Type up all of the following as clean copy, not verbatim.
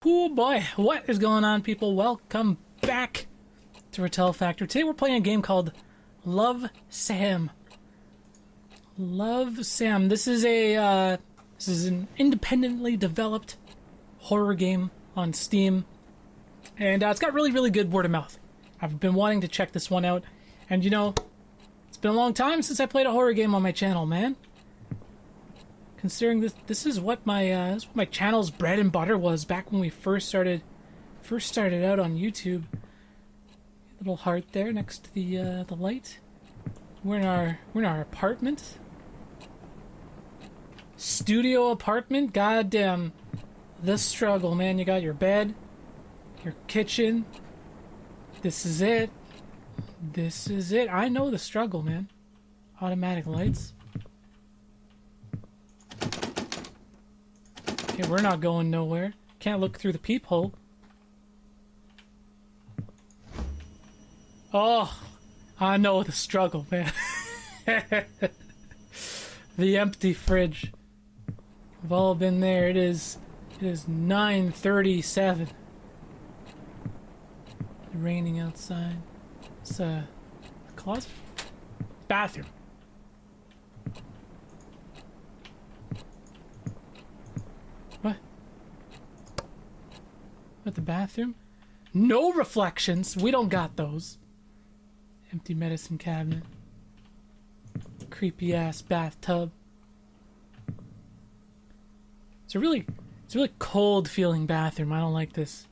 Oh boy, what is going on, people? Welcome back to Rattel Factor. Today we're playing a game called Love Sam. Love Sam. This is an independently developed horror game on Steam, and it's got really good word of mouth. I've been wanting to check this one out, and you know, it's been a long time since I played a horror game on my channel, man. Considering this is what my channel's bread and butter was back when we first started out on YouTube. Little heart there next to the light. We're in our apartment. Studio apartment. Goddamn, the struggle, man. You got your bed, your kitchen. This is it. This is it. I know the struggle, man. Automatic lights. Okay, we're not going nowhere. Can't look through the peephole. Oh, I know the struggle, man. The empty fridge. We've all been there. It is 9:37. Raining outside. It's a closet? Bathroom. What? At the bathroom? No reflections. We don't got those. Empty medicine cabinet. Creepy ass bathtub. It's a really cold feeling bathroom. I don't like this.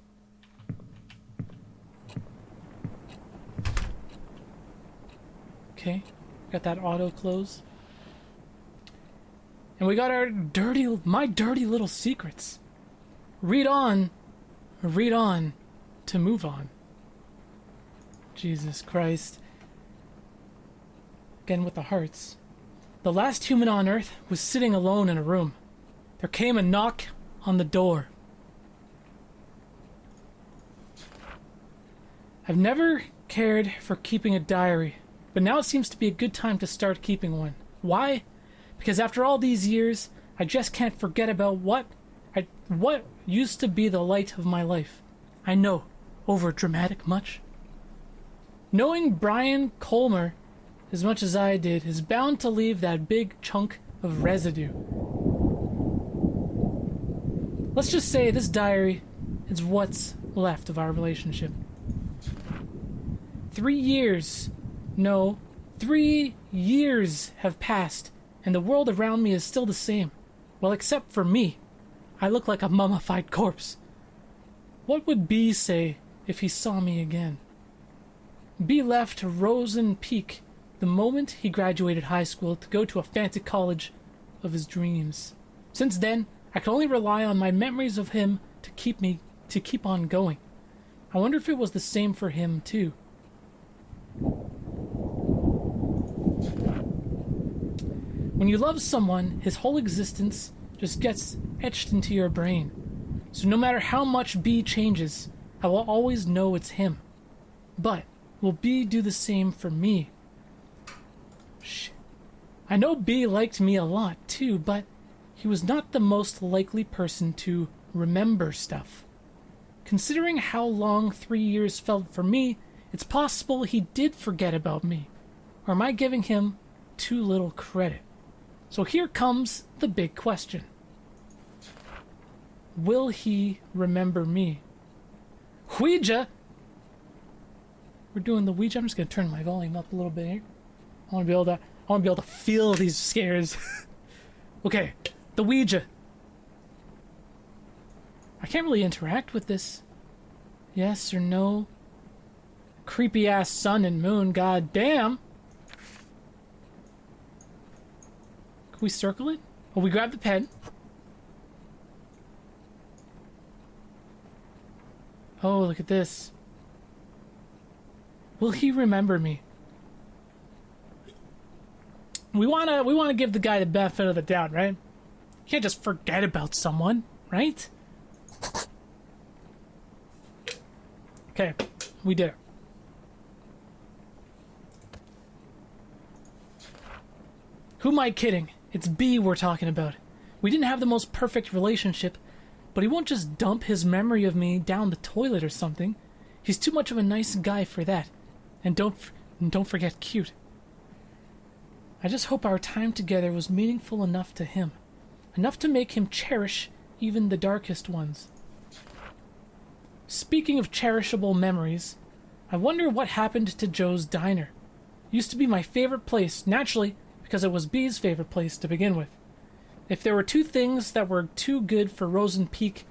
Okay, got that auto close. And we got my dirty little secrets. Read on to move on. Jesus Christ. Again with the hearts. The last human on Earth was sitting alone in a room. There came a knock on the door. I've never cared for keeping a diary, but now it seems to be a good time to start keeping one. Why? Because after all these years, I just can't forget about what used to be the light of my life. I know, over dramatic much. Knowing Brian Colmer as much as I did is bound to leave that big chunk of residue. Let's just say this diary is what's left of our relationship. 3 years have passed, and the world around me is still the same. Well, except for me. I look like a mummified corpse. What would B say if he saw me again? B left Rosen Peak the moment he graduated high school to go to a fancy college of his dreams. Since then, I can only rely on my memories of him to keep on going. I wonder if it was the same for him too. When you love someone, his whole existence just gets etched into your brain. So no matter how much B changes, I will always know it's him. But will B do the same for me? Shit. I know B liked me a lot too, but he was not the most likely person to remember stuff. Considering how long 3 years felt for me, it's possible he did forget about me. Or am I giving him too little credit? So here comes the big question. Will he remember me? Ouija! We're doing the Ouija. I'm just going to turn my volume up a little bit here. I want to be able to feel these scares. Okay, the Ouija. I can't really interact with this. Yes or no? Creepy ass sun and moon, god damn. Can we circle it? Oh, we grab the pen. Oh, look at this. Will he remember me? We wanna give the guy the benefit of the doubt, right? You can't just forget about someone, right? Okay, we did it. Who am I kidding? It's B we're talking about. We didn't have the most perfect relationship, but he won't just dump his memory of me down the toilet or something. He's too much of a nice guy for that. And don't forget cute. I just hope our time together was meaningful enough to him. Enough to make him cherish even the darkest ones. Speaking of cherishable memories, I wonder what happened to Joe's Diner. It used to be my favorite place, naturally, because it was B's favorite place to begin with. If there were two things that were too good for Rosen Peak,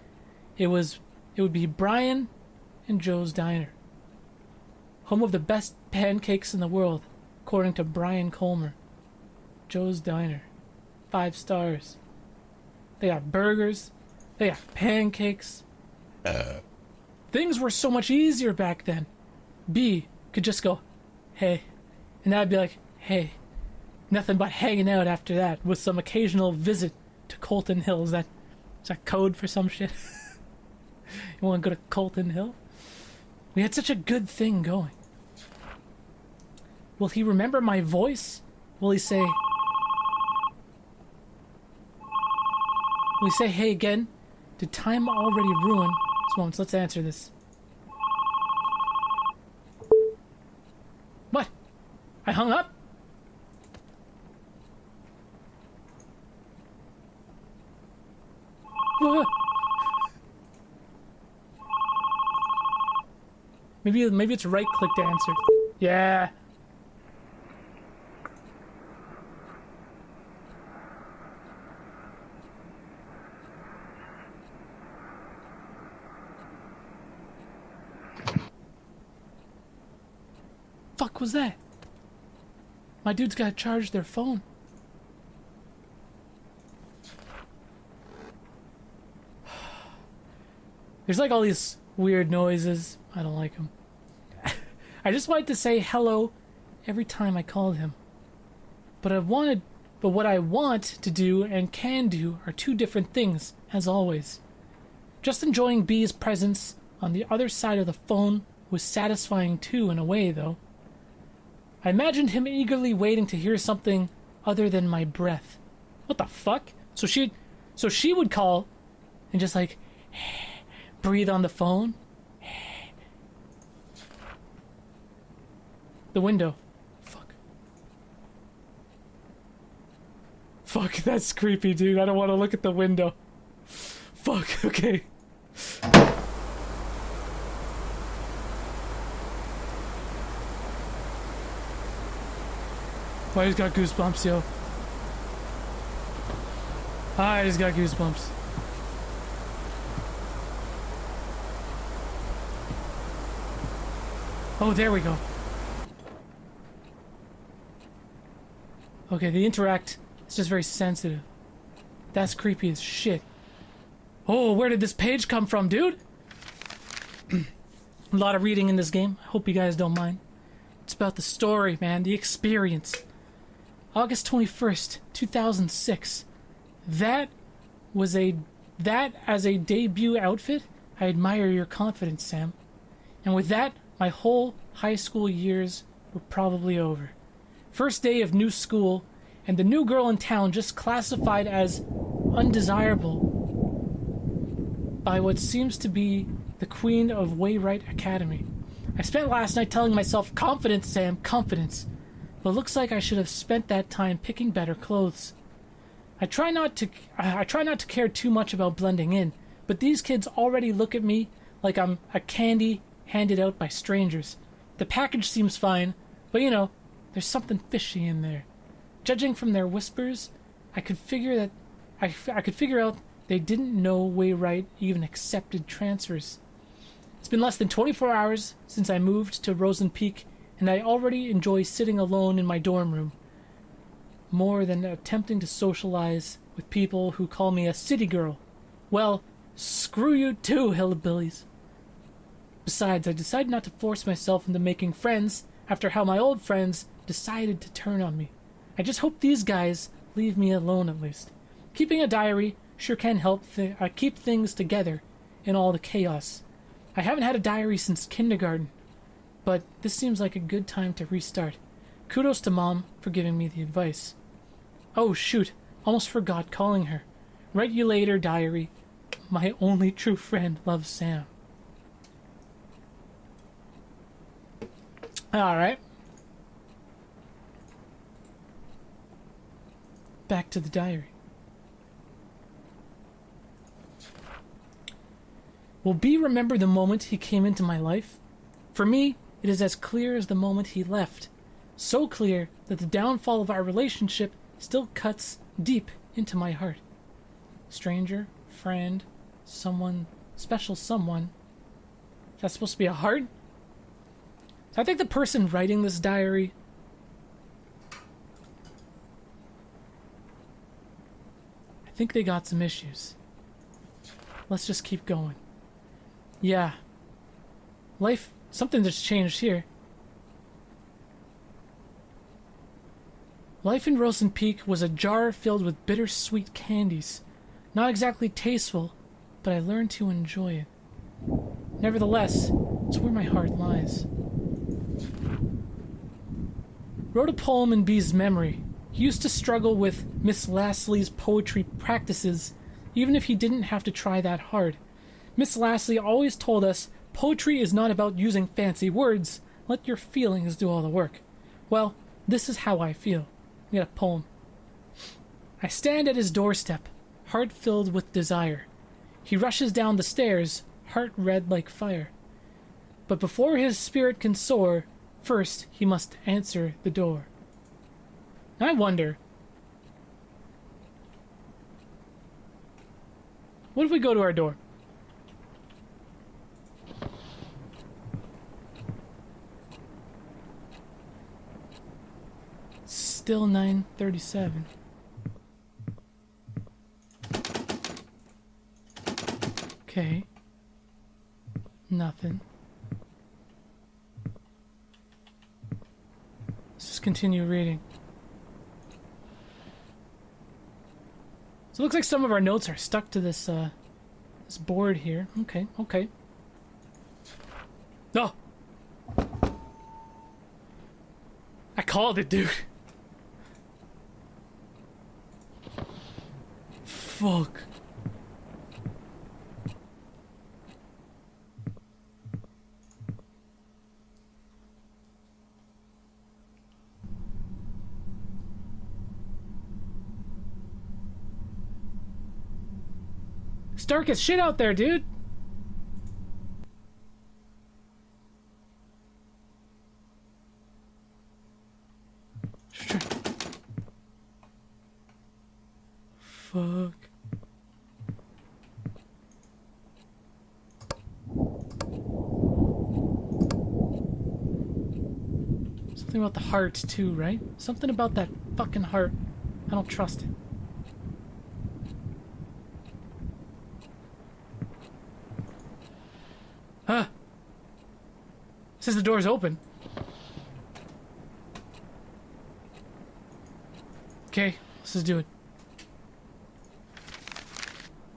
it would be Brian and Joe's Diner. Home of the best pancakes in the world, according to Brian Colmer. Joe's Diner. 5 stars. They got burgers. They got pancakes. Things were so much easier back then. B could just go, hey. And I'd be like, hey. Nothing but hanging out after that with some occasional visit to Colton Hill. Is that code for some shit? You want to go to Colton Hill? We had such a good thing going. Will he remember my voice? Will he say hey again? Did time already ruin? Just moments, let's answer this. What? I hung up? Maybe it's right click to answer. Yeah. Fuck was that? My dude's gotta charge their phone. There's like all these weird noises. I don't like them. I just wanted to say hello every time I called him. But what I want to do and can do are two different things, as always. Just enjoying B's presence on the other side of the phone was satisfying too, in a way, though. I imagined him eagerly waiting to hear something other than my breath. What the fuck? So she would call and just like breathe on the phone. The window. Fuck, that's creepy, dude. I don't want to look at the window. Fuck, okay. Oh, I just got goosebumps, yo. I just got goosebumps. Oh, there we go. Okay, the interact is just very sensitive. That's creepy as shit. Oh, where did this page come from, dude? A lot of reading in this game. I hope you guys don't mind. It's about the story, man, the experience. August 21st, 2006. That as a debut outfit, I admire your confidence, Sam. And with that, my whole high school years were probably over. First day of new school, and the new girl in town just classified as undesirable by what seems to be the queen of Waywright Academy. I spent last night telling myself, confidence, Sam, confidence. But it looks like I should have spent that time picking better clothes. I try not to care too much about blending in, but these kids already look at me like I'm a candy handed out by strangers. The package seems fine, but you know, there's something fishy in there. Judging from their whispers, I could figure out they didn't know Waywright even accepted transfers. It's been less than 24 hours since I moved to Rosen Peak, and I already enjoy sitting alone in my dorm room more than attempting to socialize with people who call me a city girl. Well, screw you too, hillbillies. Besides, I decided not to force myself into making friends after how my old friends decided to turn on me. I just hope these guys leave me alone at least. Keeping a diary sure can help keep things together in all the chaos. I haven't had a diary since kindergarten, but this seems like a good time to restart. Kudos to Mom for giving me the advice. Oh shoot, almost forgot calling her. Write you later, diary. My only true friend loves Sam. Alright. Back to the diary. Will B remember the moment he came into my life? For me, it is as clear as the moment he left. So clear that the downfall of our relationship still cuts deep into my heart. Stranger, friend, someone, special someone. That's supposed to be a heart? So I think the person writing this diary I think they got some issues. Let's just keep going. Yeah. Life, something that's changed here. Life in Rosen Peak was a jar filled with bittersweet candies. Not exactly tasteful, but I learned to enjoy it. Nevertheless, it's where my heart lies. Wrote a poem in B's memory. He used to struggle with Miss Lasley's poetry practices, even if he didn't have to try that hard. Miss Lasley always told us, poetry is not about using fancy words. Let your feelings do all the work. Well, this is how I feel. We got a poem. I stand at his doorstep, heart filled with desire. He rushes down the stairs, heart red like fire. But before his spirit can soar, first he must answer the door. I wonder, what if we go to our door? Still 9:37. Okay. Nothing. Let's just continue reading. So it looks like some of our notes are stuck to this this board here. Okay, okay. Oh! I called it, dude. Fuck. It's dark as shit out there, dude. Sure. Fuck. Something about the heart, too, right? Something about that fucking heart. I don't trust it. Huh. Says the door's open. Okay, let's just do it.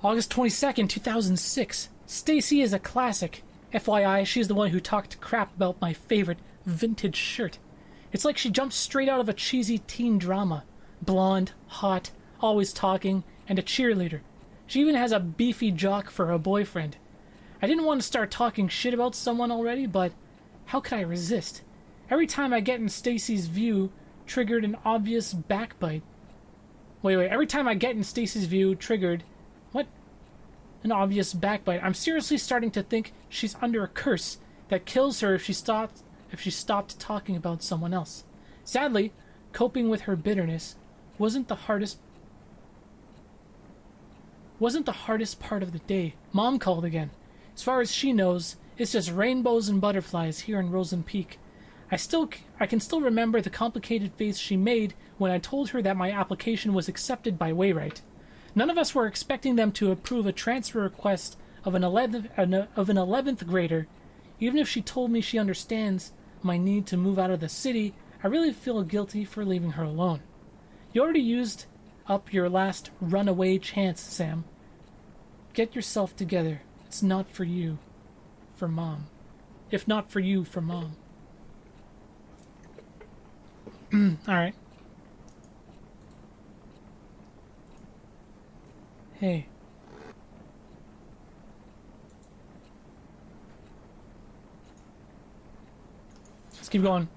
August 22nd, 2006. Stacy is a classic. FYI, she's the one who talked crap about my favorite vintage shirt. It's like she jumped straight out of a cheesy teen drama. Blonde, hot, always talking, and a cheerleader. She even has a beefy jock for her boyfriend. I didn't want to start talking shit about someone already, but how could I resist? Every time I get in Stacy's view, triggered an obvious backbite. Wait, every time I get in Stacy's view, triggered... What? An obvious backbite. I'm seriously starting to think she's under a curse that kills her if she stopped talking about someone else. Sadly, coping with her bitterness wasn't the hardest part of the day. Mom called again. As far as she knows, it's just rainbows and butterflies here in Rosen Peak. I can still remember the complicated face she made when I told her that my application was accepted by Wayrite. None of us were expecting them to approve a transfer request of an 11th grader. Even if she told me she understands my need to move out of the city, I really feel guilty for leaving her alone. You already used up your last runaway chance, Sam. Get yourself together. It's not for you, for Mom. If not for you, for Mom. Alright. Hey. Keep going.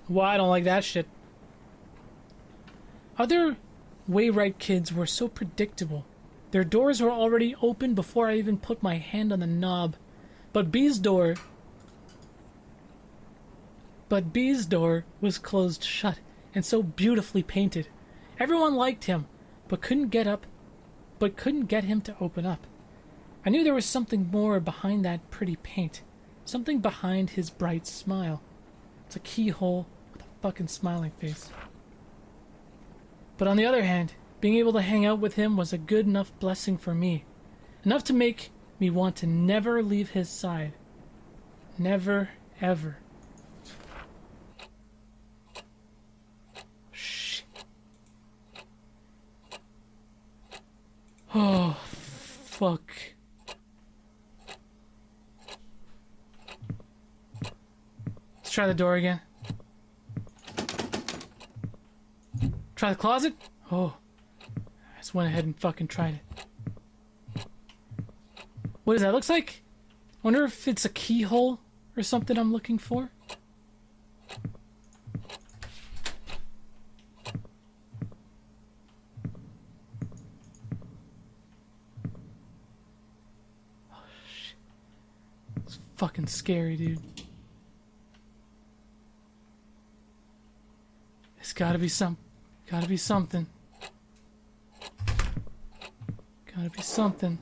Well, I don't like that shit. Other Wayrite kids were so predictable. Their doors were already open before I even put my hand on the knob. But B's door was closed shut and so beautifully painted. Everyone liked him, but couldn't get him to open up. I knew there was something more behind that pretty paint. Something behind his bright smile. It's a keyhole with a fucking smiling face. But on the other hand, being able to hang out with him was a good enough blessing for me. Enough to make me want to never leave his side. Never, ever. Shh. Oh, fuck. Let's try the door again. Try the closet? Oh. I just went ahead and fucking tried it. What does that look like? Wonder if it's a keyhole or something I'm looking for. Oh shit. It's fucking scary, dude. It's gotta be something. Gotta be something. Gotta be something.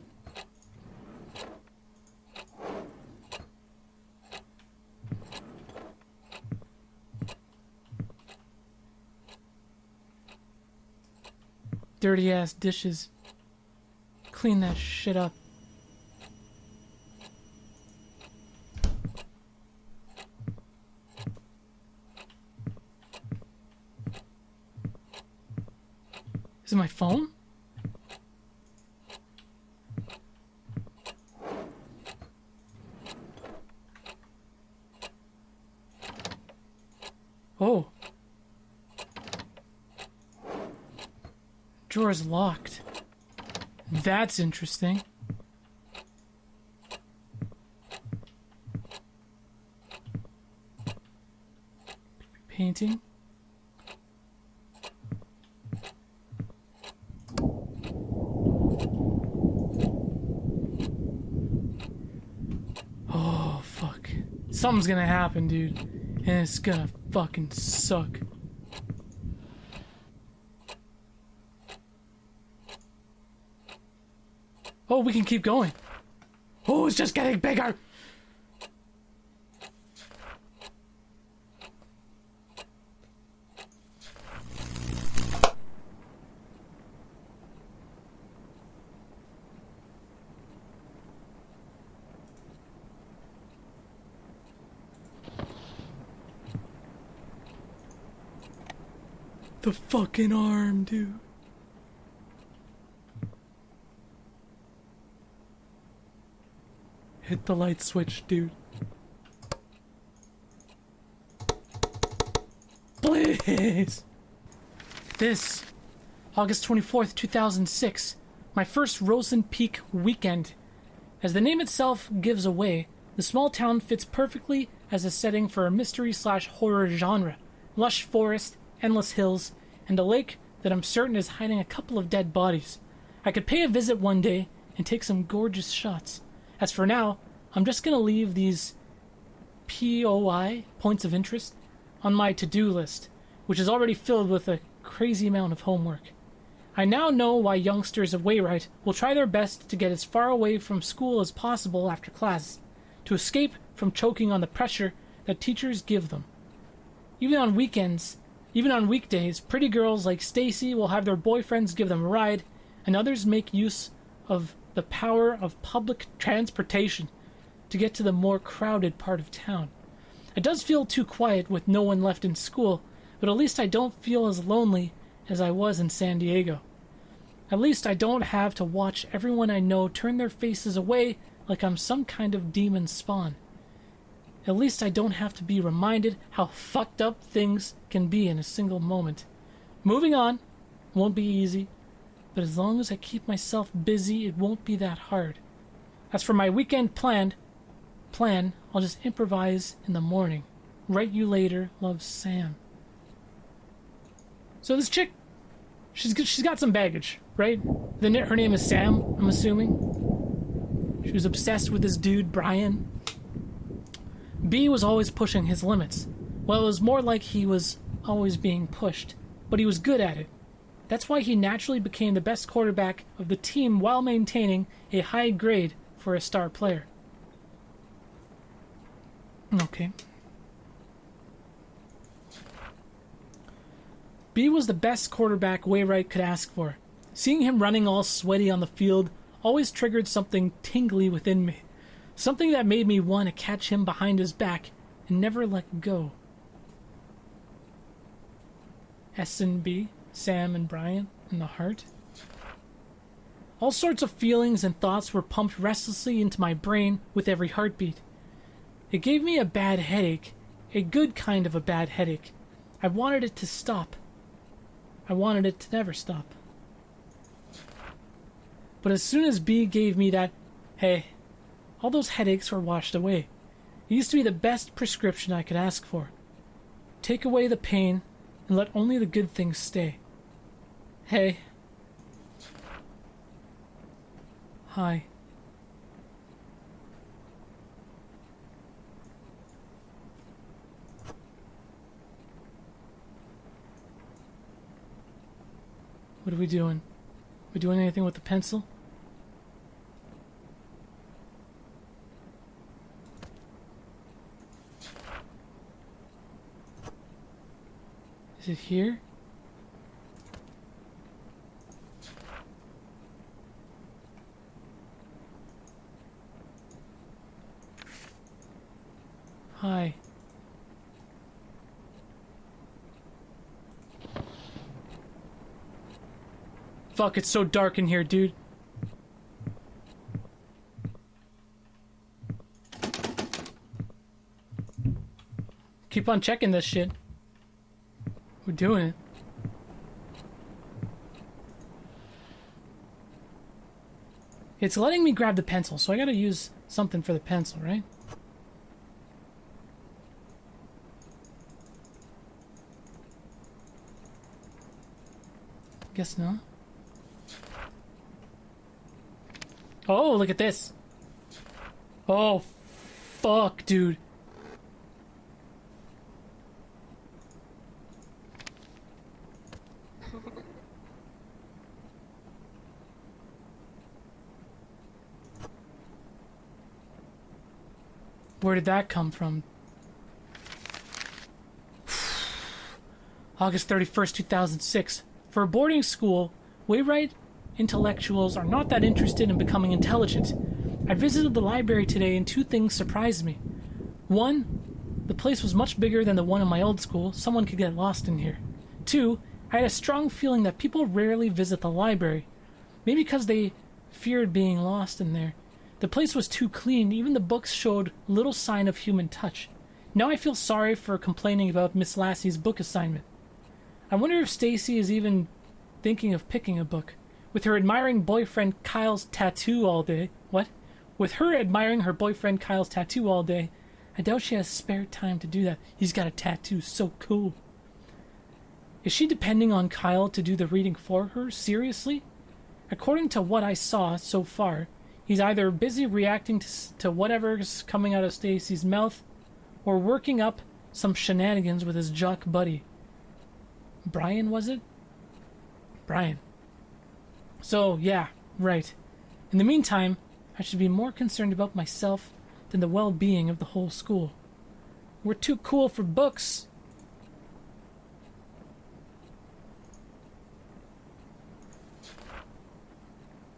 Dirty ass dishes. Clean that shit up. Is it my phone? Oh. Drawer is locked. That's interesting. Painting. Oh, fuck. Something's gonna happen, dude. And it's gonna fucking suck. Oh, we can keep going. Oh, it's just getting bigger. The fucking arm, dude. Hit the light switch, dude. Please! This, August 24th, 2006, my first Roseland Peak weekend. As the name itself gives away, the small town fits perfectly as a setting for a mystery/horror genre. Lush forest, endless hills, and a lake that I'm certain is hiding a couple of dead bodies. I could pay a visit one day and take some gorgeous shots. As for now, I'm just gonna leave these POI, points of interest, on my to-do list, which is already filled with a crazy amount of homework. I now know why youngsters of Wayrite will try their best to get as far away from school as possible after class, to escape from choking on the pressure that teachers give them. Even on weekdays, pretty girls like Stacy will have their boyfriends give them a ride, and others make use of the power of public transportation to get to the more crowded part of town. It does feel too quiet with no one left in school, but at least I don't feel as lonely as I was in San Diego. At least I don't have to watch everyone I know turn their faces away like I'm some kind of demon spawn. At least I don't have to be reminded how fucked up things can be in a single moment. Moving on won't be easy, but as long as I keep myself busy, it won't be that hard. As for my weekend plan, I'll just improvise in the morning. Write you later. Loves Sam. So this chick, she's got some baggage, right? Her name is Sam, I'm assuming. She was obsessed with this dude, Brian. B was always pushing his limits. Well, it was more like he was always being pushed, but he was good at it. That's why he naturally became the best quarterback of the team while maintaining a high grade for a star player. Okay. B was the best quarterback Wayrite could ask for. Seeing him running all sweaty on the field always triggered something tingly within me. Something that made me want to catch him behind his back and never let go. S and B, Sam and Brian, and the heart. All sorts of feelings and thoughts were pumped restlessly into my brain with every heartbeat. It gave me a bad headache, a good kind of a bad headache. I wanted it to stop. I wanted it to never stop. But as soon as B gave me that, hey, all those headaches were washed away. It used to be the best prescription I could ask for. Take away the pain and let only the good things stay. Hey. Hi. What are we doing? We doing anything with the pencil? Is it here? Hi. Fuck, it's so dark in here, dude. Keep on checking this shit. We're doing it. It's letting me grab the pencil, so I gotta use something for the pencil, right? Guess not. Oh, look at this. Oh, fuck, dude. Where did that come from? August 31st, 2006. For a boarding school, Wayrite intellectuals are not that interested in becoming intelligent. I visited the library today and two things surprised me. One, the place was much bigger than the one in my old school. Someone could get lost in here. Two, I had a strong feeling that people rarely visit the library. Maybe because they feared being lost in there. The place was too clean. Even the books showed little sign of human touch. Now I feel sorry for complaining about Miss Lassie's book assignment. I wonder if Stacy is even thinking of picking a book. With her admiring boyfriend Kyle's tattoo all day. What? With her admiring her boyfriend Kyle's tattoo all day, I doubt she has spare time to do that. He's got a tattoo, so cool. Is she depending on Kyle to do the reading for her? Seriously? According to what I saw so far, he's either busy reacting to whatever's coming out of Stacy's mouth, or working up some shenanigans with his jock buddy. Brian, was it? Brian. So, yeah, right. In the meantime, I should be more concerned about myself than the well-being of the whole school. We're too cool for books.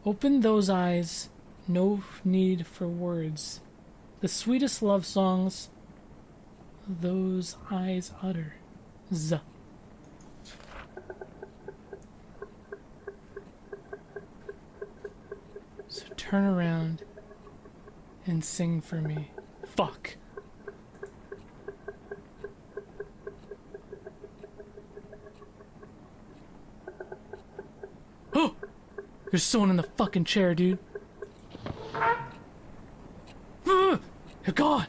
Open those eyes, no need for words. The sweetest love songs those eyes utter. Z. So turn around and sing for me. Fuck. Oh! There's someone in the fucking chair, dude. God!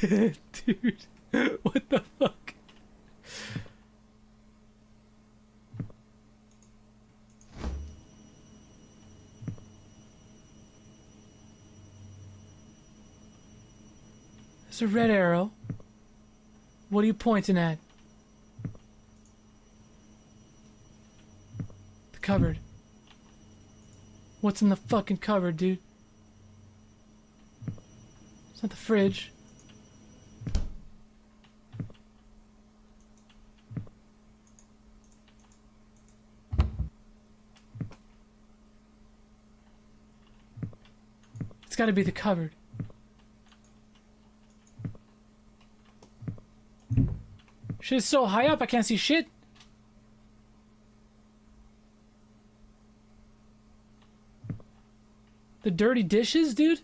Dude, what the fuck? There's a red arrow. What are you pointing at? The cupboard. What's in the fucking cupboard, dude? It's not the fridge. It's gotta be the cupboard. Shit is so high up I can't see shit. The dirty dishes, dude?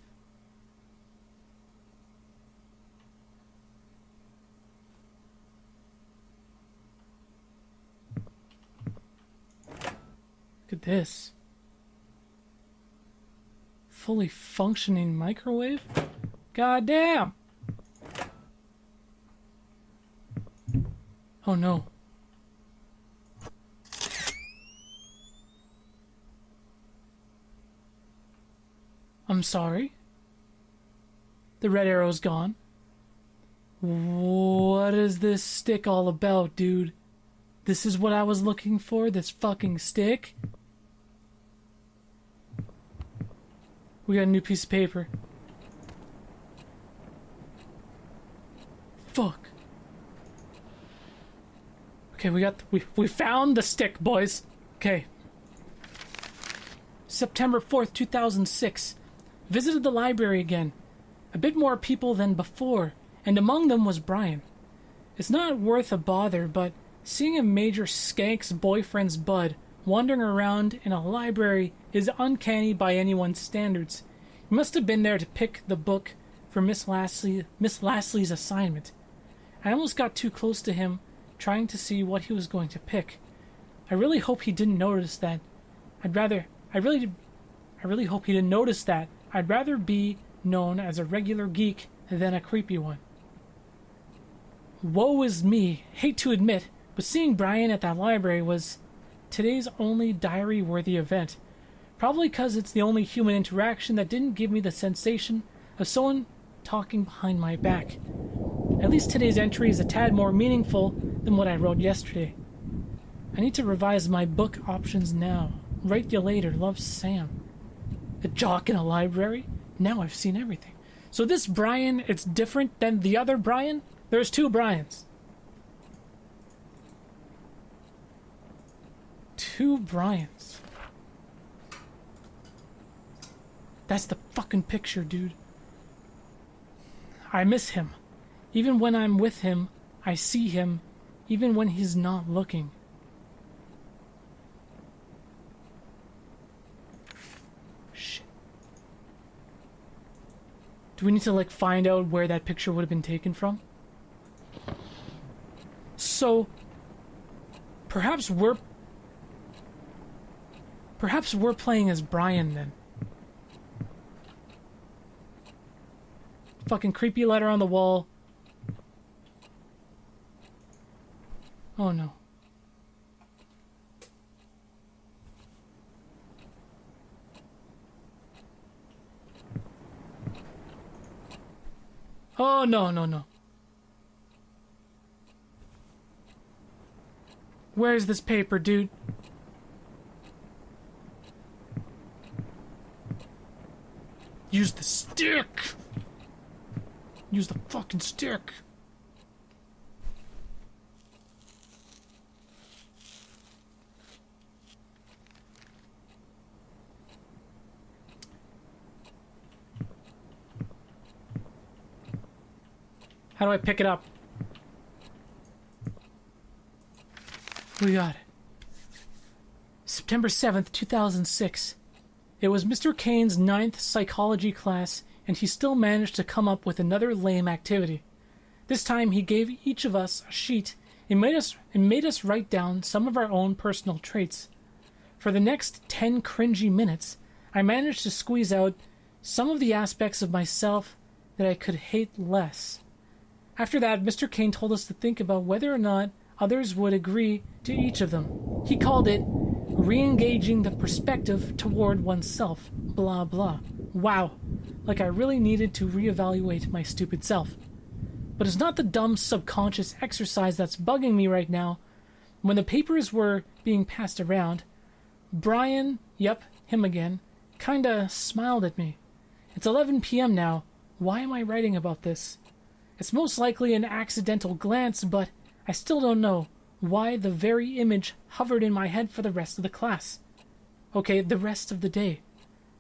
Look at this. Fully functioning microwave? God damn! Oh no. I'm sorry. The red arrow's gone. What is this stick all about, dude? This is what I was looking for? This fucking stick? We got a new piece of paper. Fuck. Okay, we found the stick, boys. Okay. September 4th, 2006. Visited the library again. A bit more people than before, and among them was Brian. It's not worth a bother, but seeing a major skank's boyfriend's bud wandering around in a library is uncanny by anyone's standards. He must have been there to pick the book for Miss Lasley's assignment. I almost got too close to him, trying to see what he was going to pick. I really hope he didn't notice that. I really hope he didn't notice that. I'd rather be known as a regular geek than a creepy one. Woe is me, hate to admit, but seeing Brian at that library was today's only diary-worthy event. Probably because it's the only human interaction that didn't give me the sensation of someone talking behind my back. At least today's entry is a tad more meaningful than what I wrote yesterday. I need to revise my book options now. Write you later, love, Sam. A jock in a library? Now I've seen everything. So this Brian, it's different than the other Brian? There's two Brians. Two Brians. That's the fucking picture, dude. I miss him. Even when I'm with him, I see him, even when he's not looking. Shit. Do we need to, like, find out where that picture would have been taken from? So, perhaps we're playing as Brian, then. Fucking creepy letter on the wall. Oh no. Oh no, no, no. Where's this paper, dude? Use the stick! Use the fucking stick! How do I pick it up? We got it. September 7th, 2006. It was Mr. Kane's 9th psychology class, and he still managed to come up with another lame activity. This time he gave each of us a sheet and made us write down some of our own personal traits. For the next 10 cringy minutes, I managed to squeeze out some of the aspects of myself that I could hate less. After that, Mr. Kane told us to think about whether or not others would agree to each of them. He called it re-engaging the perspective toward oneself, blah blah. Wow, like I really needed to reevaluate my stupid self. But it's not the dumb subconscious exercise that's bugging me right now. When the papers were being passed around, Brian, yep, him again, kinda smiled at me. It's 11 p.m. now. Why am I writing about this? It's most likely an accidental glance, but I still don't know why the very image hovered in my head for the rest of the class. Okay, the rest of the day.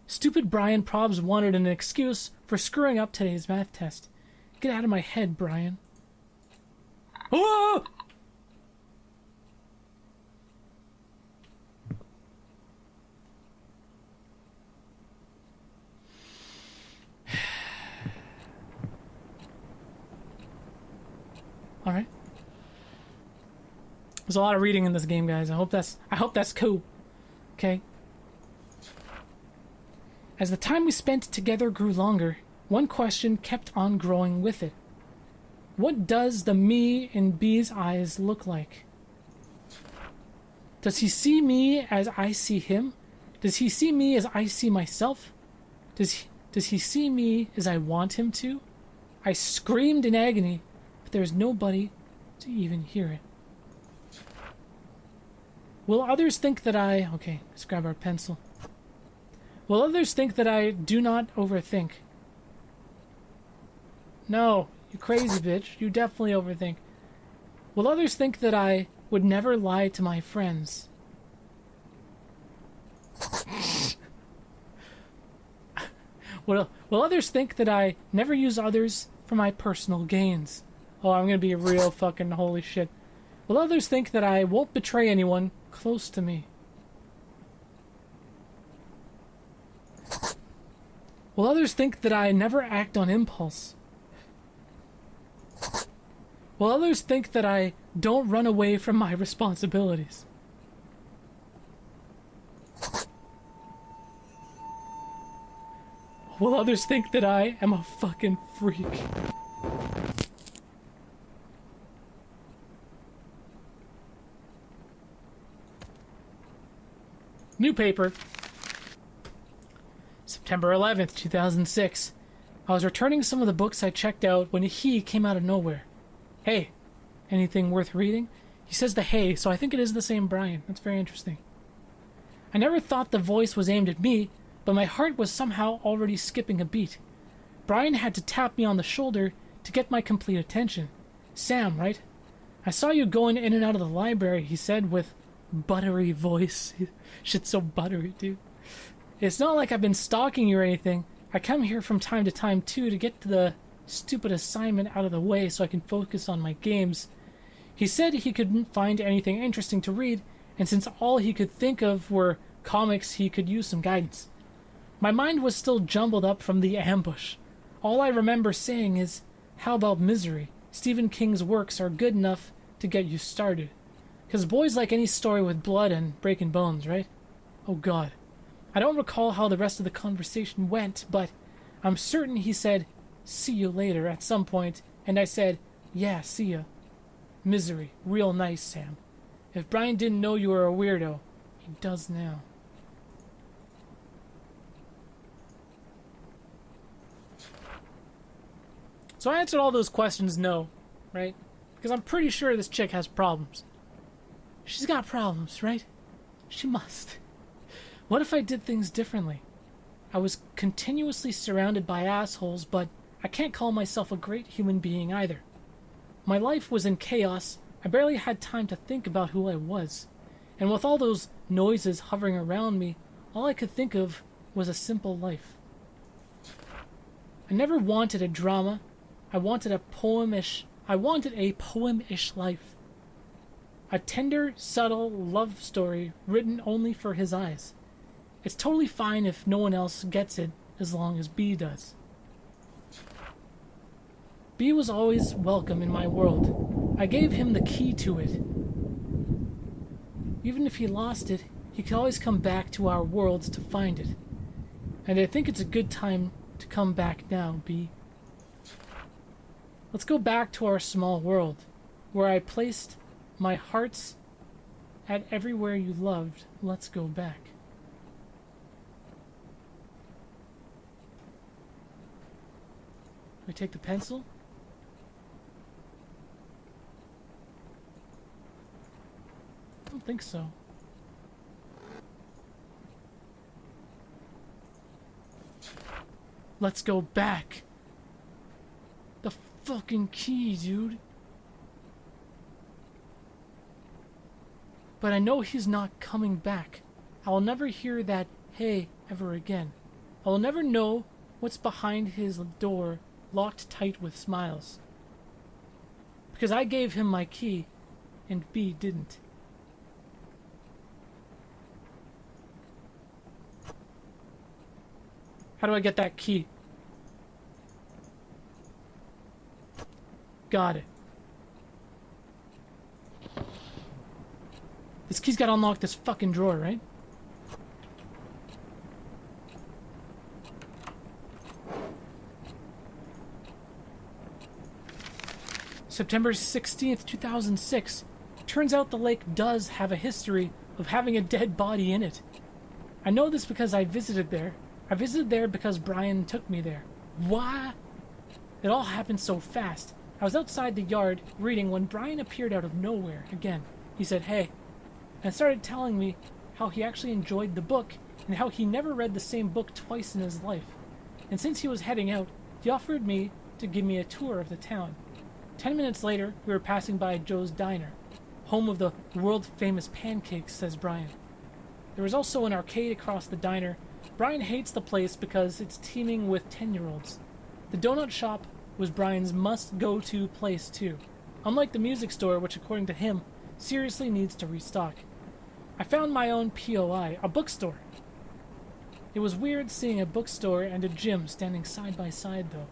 Stupid Brian Probs wanted an excuse for screwing up today's math test. Get out of my head, Brian. Oh! All right. There's a lot of reading in this game, guys. I hope that's cool. Okay. As the time we spent together grew longer, one question kept on growing with it. What does the me in B's eyes look like? Does he see me as I see him? Does he see me as I see myself? Does he see me as I want him to? I screamed in agony, but there was nobody to even hear it. Will others think that I... Okay, let's grab our pencil. Will others think that I do not overthink? No, you crazy bitch. You definitely overthink. Will others think that I would never lie to my friends? Will others think that I never use others for my personal gains? Oh, I'm gonna be a real fucking holy shit. Will others think that I won't betray anyone close to me? Will others think that I never act on impulse? Will others think that I don't run away from my responsibilities? Will others think that I am a fucking freak? New paper. September 11th, 2006. I was returning some of the books I checked out when he came out of nowhere. Hey, anything worth reading? He says the hey, so I think it is the same Brian. That's very interesting. I never thought the voice was aimed at me, but my heart was somehow already skipping a beat. Brian had to tap me on the shoulder to get my complete attention. Sam, right? I saw you going in and out of the library, he said with buttery voice. Shit's so buttery, dude. It's not like I've been stalking you or anything. I come here from time to time, too, to get the stupid assignment out of the way so I can focus on my games. He said he couldn't find anything interesting to read, and since all he could think of were comics, he could use some guidance. My mind was still jumbled up from the ambush. All I remember saying is, how about Misery? Stephen King's works are good enough to get you started. 'Cause boys like any story with blood and breaking bones, right? Oh god. I don't recall how the rest of the conversation went, but I'm certain he said, see you later at some point, and I said, yeah, see ya. Misery. Real nice, Sam. If Brian didn't know you were a weirdo, he does now. So I answered all those questions no, right? Because I'm pretty sure this chick has problems. She's got problems, right? She must. What if I did things differently? I was continuously surrounded by assholes, but I can't call myself a great human being either. My life was in chaos. I barely had time to think about who I was. And with all those noises hovering around me, all I could think of was a simple life. I never wanted a drama. I wanted a poem-ish life. A tender, subtle love story written only for his eyes. It's totally fine if no one else gets it, as long as B does. B was always welcome in my world. I gave him the key to it. Even if he lost it, he could always come back to our worlds to find it. And I think it's a good time to come back now, B. Let's go back to our small world, where I placed my hearts at everywhere you loved. Let's go back. We take the pencil. I don't think so. Let's go back. The fucking key, dude. But I know he's not coming back. I'll never hear that hey ever again. I will never know what's behind his door locked tight with smiles. Because I gave him my key and B didn't. How do I get that key? Got it. This key's gotta unlock this fucking drawer, right? September 16th, 2006. Turns out the lake does have a history of having a dead body in it. I know this because I visited there. I visited there because Brian took me there. What? It all happened so fast. I was outside the yard reading when Brian appeared out of nowhere again. He said, hey, and started telling me how he actually enjoyed the book and how he never read the same book twice in his life. And since he was heading out, he offered me to give me a tour of the town. 10 minutes later, we were passing by Joe's Diner, home of the world-famous pancakes, says Brian. There was also an arcade across the diner. Brian hates the place because it's teeming with 10-year-olds. The donut shop was Brian's must-go-to place, too. Unlike the music store, which, according to him, seriously needs to restock. I found my own POI, a bookstore. It was weird seeing a bookstore and a gym standing side by side, though.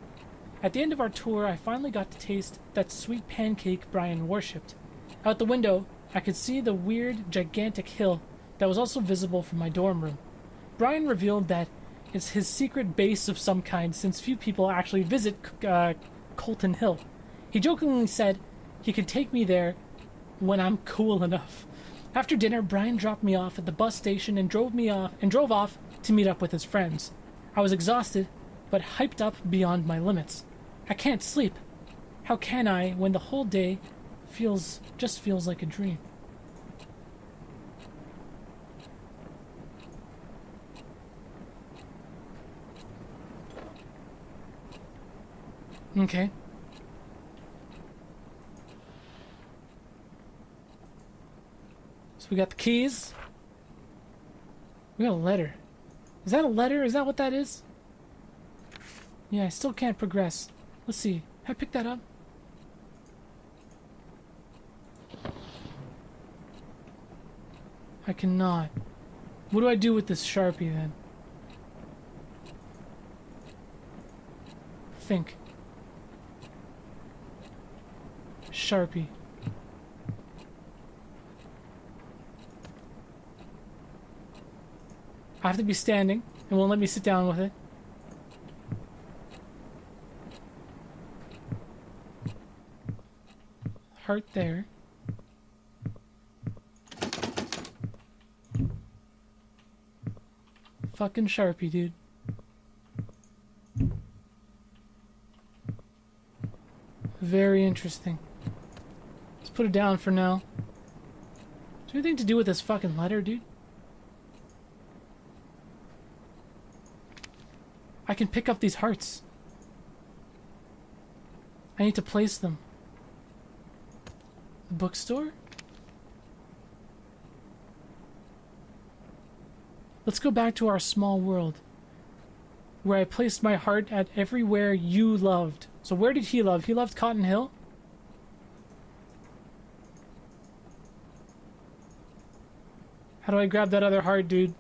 At the end of our tour, I finally got to taste that sweet pancake Brian worshipped. Out the window, I could see the weird, gigantic hill that was also visible from my dorm room. Brian revealed that it's his secret base of some kind, since few people actually visit Colton Hill. He jokingly said he could take me there when I'm cool enough. After dinner, Brian dropped me off at the bus station and drove off to meet up with his friends. I was exhausted, but hyped up beyond my limits. I can't sleep. How can I when the whole day feels like a dream? Okay. So we got the keys. We got a letter. Is that a letter? Is that what that is? Yeah, I still can't progress. Let's see. Can I pick that up? I cannot. What do I do with this Sharpie then? Think. Sharpie. I have to be standing. It won't let me sit down with it. Heart there. Fucking Sharpie, dude. Very interesting. Let's put it down for now. Is there anything to do with this fucking letter, dude? I can pick up these hearts. I need to place them. The bookstore? Let's go back to our small world, where I placed my heart at everywhere you loved. So where did he love? He loved Cotton Hill? How do I grab that other heart, dude?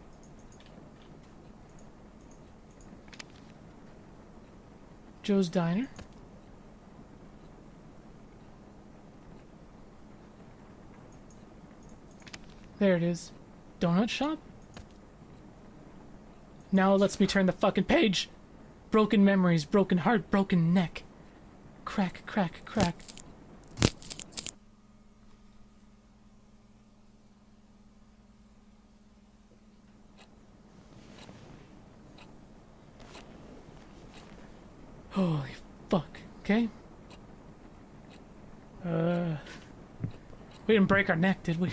Joe's Diner? There it is. Donut shop? Now it lets me turn the fucking page. Broken memories, broken heart, broken neck. Crack, crack, crack. Holy fuck. Okay. We didn't break our neck, did we?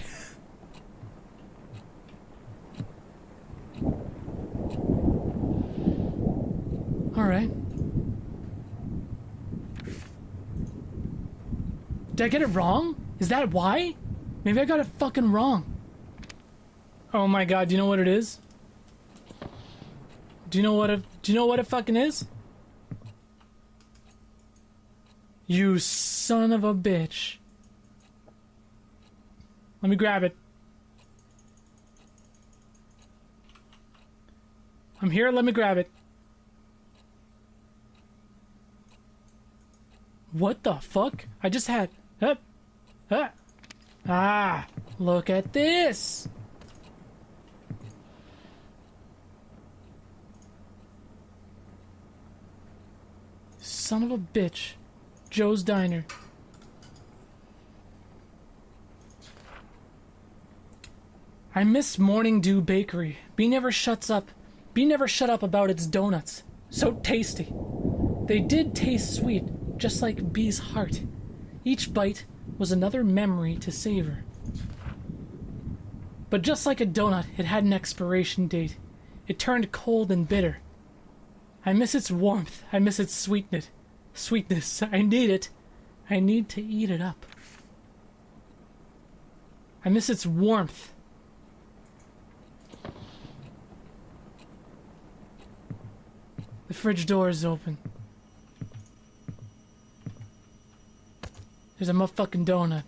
Alright. Did I get it wrong? Is that why? Maybe I got it fucking wrong. Oh my god, do you know what it is? Do you know what it fucking is? You son of a bitch. Let me grab it. I'm here, let me grab it. What the fuck? I just had... Ah! Look at this! Son of a bitch. Joe's Diner. I miss Morning Dew Bakery. Bee never shut up about its donuts. So tasty. They did taste sweet, just like Bee's heart. Each bite was another memory to savor. But just like a donut, it had an expiration date. It turned cold and bitter. I miss its warmth. I miss its sweetness. I need it. I need to eat it up. I miss its warmth. The fridge door is open. There's a motherfucking donut.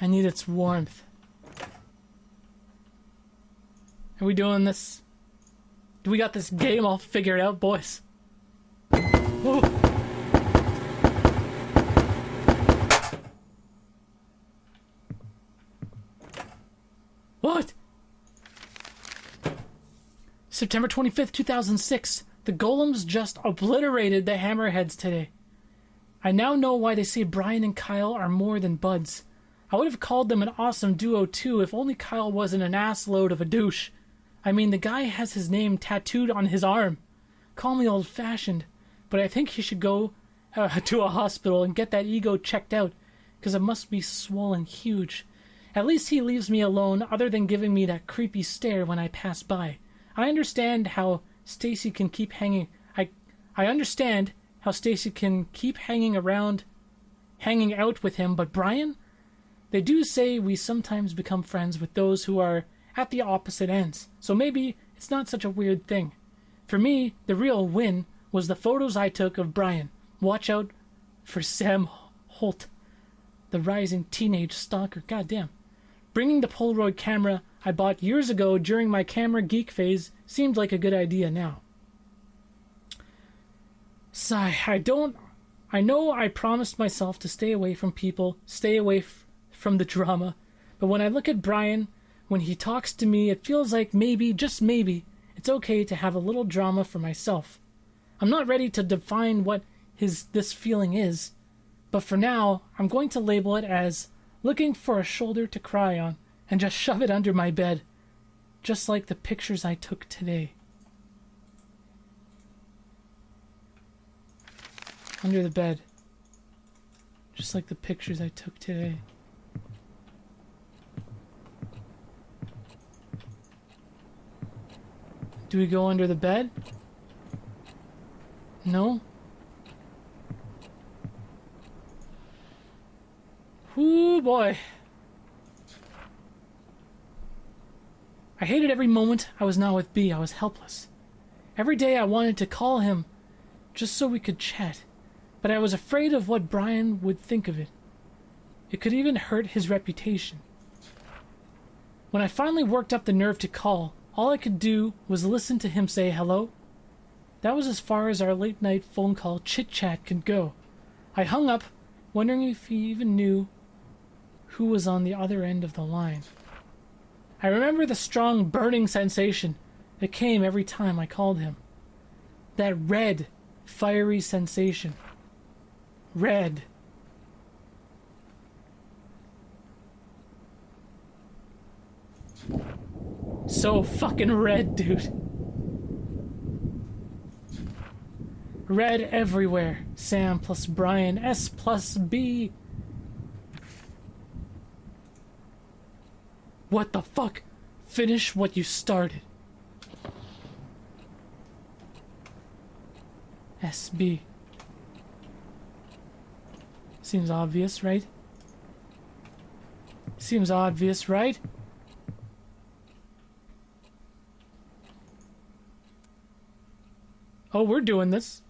I need its warmth. Are we doing this? Do we got this game all figured out, boys? Whoa. What? September 25th, 2006. The golems just obliterated the hammerheads today. I now know why they say Brian and Kyle are more than buds. I would have called them an awesome duo too if only Kyle wasn't an assload of a douche. I mean, the guy has his name tattooed on his arm. Call me old-fashioned, but I think he should go to a hospital and get that ego checked out, because it must be swollen huge. At least he leaves me alone, other than giving me that creepy stare when I pass by. I understand how Stacy can keep hanging. I understand how Stacy can keep hanging out with him, but Brian? They do say we sometimes become friends with those who are at the opposite ends, so maybe it's not such a weird thing. For me, the real win was the photos I took of Brian. Watch out for Sam Holt, the rising teenage stalker. Goddamn. Bringing the Polaroid camera I bought years ago during my camera geek phase seemed like a good idea now. Sigh, I know I promised myself to stay away from people, stay away from the drama, but when I look at Brian, when he talks to me, it feels like maybe, just maybe, it's okay to have a little drama for myself. I'm not ready to define what this feeling is, but for now, I'm going to label it as looking for a shoulder to cry on and just shove it under my bed, just like the pictures I took today. Under the bed. Just like the pictures I took today. Do we go under the bed? No? Ooh, boy. I hated every moment I was not with B. I was helpless. Every day I wanted to call him just so we could chat. But I was afraid of what Brian would think of it. It could even hurt his reputation. When I finally worked up the nerve to call, all I could do was listen to him say hello. That was as far as our late-night phone call chit-chat could go. I hung up, wondering if he even knew who was on the other end of the line. I remember the strong, burning sensation that came every time I called him. That red, fiery sensation. Red. So fucking red, dude. Red everywhere. Sam plus Brian. S plus B. What the fuck? Finish what you started. SB. Seems obvious, right? Seems obvious, right? Oh, we're doing this.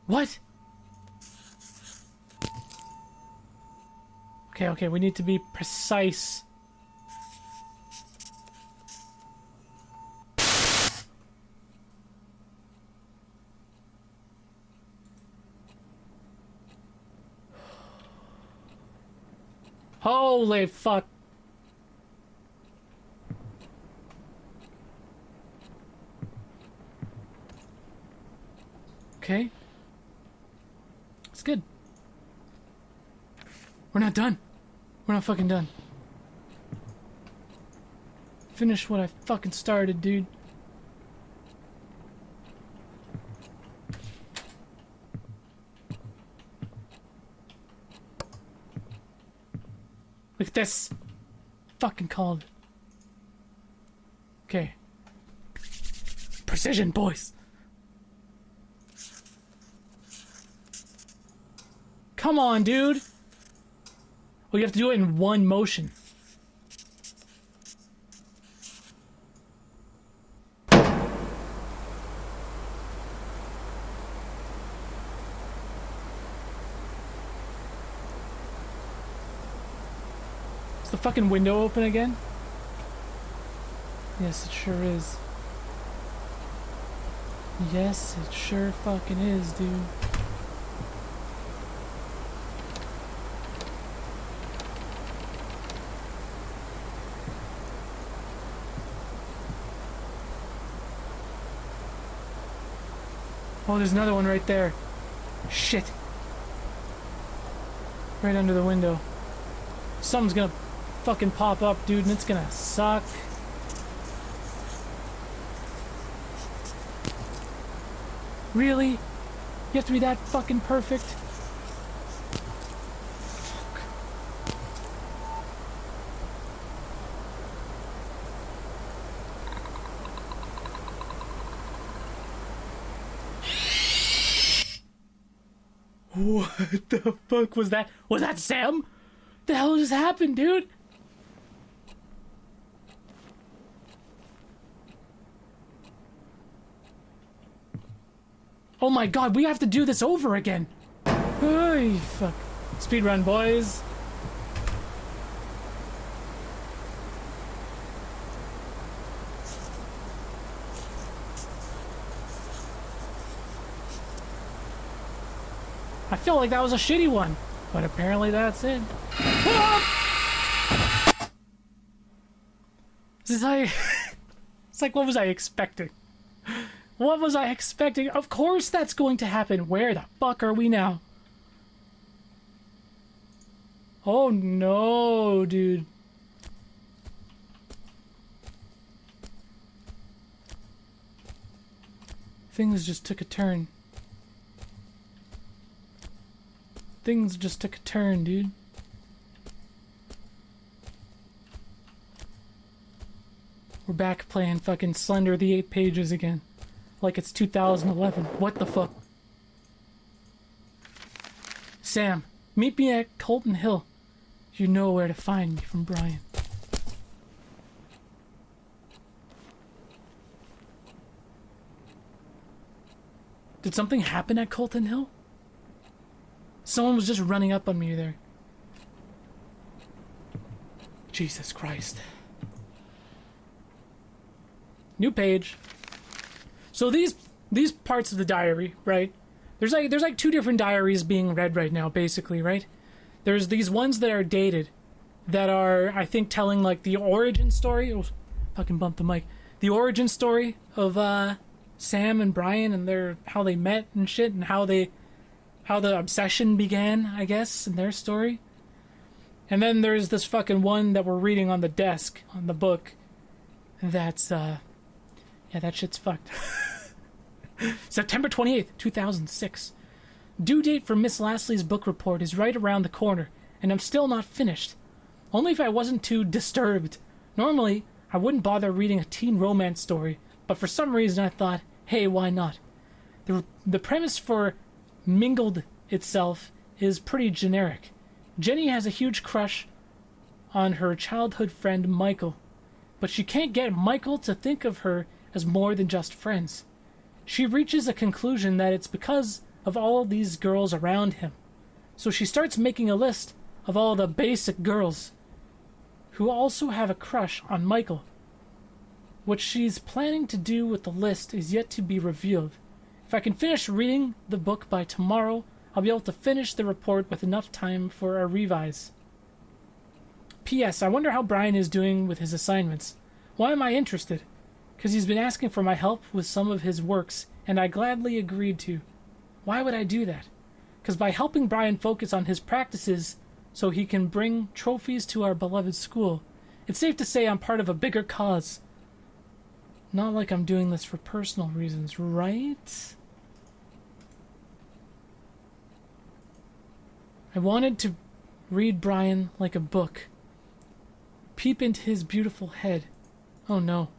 What? Okay, we need to be precise. Holy fuck. Okay. It's good. We're not done. We're not fucking done. Finish what I fucking started, dude. Look at this. Fucking called. Okay. Precision, boys. Come on, dude. Oh, you have to do it in one motion. Is the fucking window open again? Yes, it sure is. Yes, it sure fucking is, dude. Oh, there's another one right there. Shit. Right under the window. Something's gonna fucking pop up, dude, and it's gonna suck. Really? You have to be that fucking perfect? Fuck. What the fuck was that? Was that Sam? The hell just happened, dude? Oh my god, we have to do this over again. Oy, fuck. Speedrun, boys. I feel like that was a shitty one, but apparently that's it. This is like, it's like, what was I expecting? What was I expecting? Of course that's going to happen. Where the fuck are we now? Oh no, dude. Things just took a turn. Things just took a turn, dude. We're back playing fucking Slender the 8 Pages again. Like it's 2011. What the fuck? Sam, meet me at Colton Hill. You know where to find me from Brian. Did something happen at Colton Hill? Someone was just running up on me there. Jesus Christ. New page. So these parts of the diary, right? There's like two different diaries being read right now, basically, right? There's these ones that are dated, that are, I think, telling like the origin story. Oh, fucking bumped the mic. The origin story of Sam and Brian and how they met and shit, and how the obsession began, I guess, in their story. And then there's this fucking one that we're reading on the desk on the book. That's yeah, that shit's fucked. September 28th, 2006. Due date for Miss Lastly's book report is right around the corner, and I'm still not finished. Only if I wasn't too disturbed. Normally, I wouldn't bother reading a teen romance story, but for some reason I thought, hey, why not? The premise for Mingled itself is pretty generic. Jenny has a huge crush on her childhood friend Michael, but she can't get Michael to think of her as more than just friends. She reaches a conclusion that it's because of all these girls around him. So she starts making a list of all the basic girls who also have a crush on Michael. What she's planning to do with the list is yet to be revealed. If I can finish reading the book by tomorrow, I'll be able to finish the report with enough time for a revise. P.S. I wonder how Brian is doing with his assignments. Why am I interested? Because he's been asking for my help with some of his works, and I gladly agreed to. Why would I do that? Because by helping Brian focus on his practices so he can bring trophies to our beloved school, it's safe to say I'm part of a bigger cause. Not like I'm doing this for personal reasons, right? I wanted to read Brian like a book. Peep into his beautiful head. Oh no.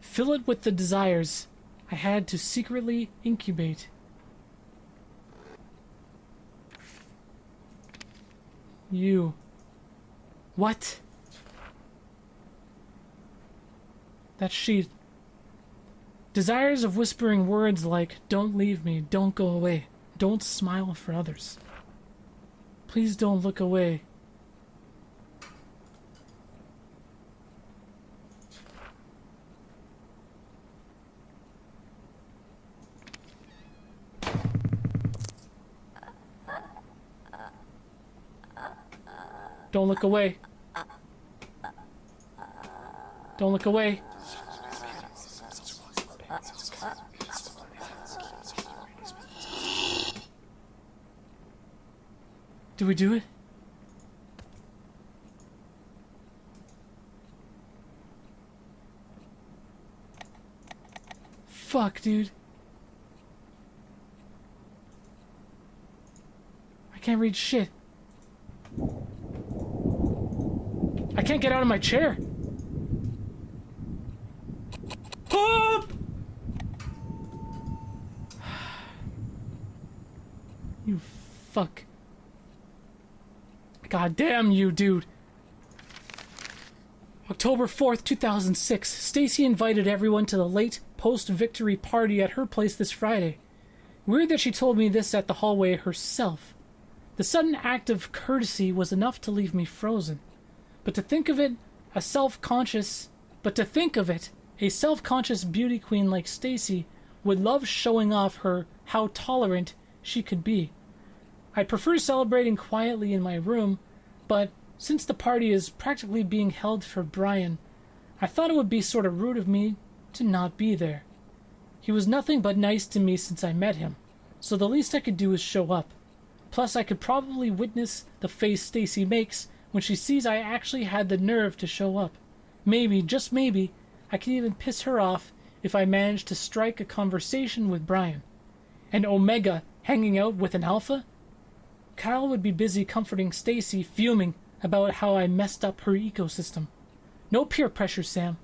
Fill it with the desires I had to secretly incubate. You. What? That sheet. Desires of whispering words like, don't leave me, don't go away, don't smile for others. Please don't look away. Don't look away. Don't look away. Do we do it? Fuck, dude. I can't read shit. I can't get out of my chair. Up! You fuck. God damn you, dude. October 4th, 2006. Stacy invited everyone to the late post-victory party at her place this Friday. Weird that she told me this at the hallway herself. The sudden act of courtesy was enough to leave me frozen. But to think of it, a self-conscious beauty queen like Stacy would love showing off how tolerant she could be. I prefer celebrating quietly in my room, but since the party is practically being held for Brian, I thought it would be sort of rude of me to not be there. He was nothing but nice to me since I met him, so the least I could do is show up. Plus, I could probably witness the face Stacy makes when she sees I actually had the nerve to show up. Maybe, just maybe, I can even piss her off if I manage to strike a conversation with Brian. And Omega hanging out with an alpha? Kyle would be busy comforting Stacy, fuming about how I messed up her ecosystem. No peer pressure, Sam.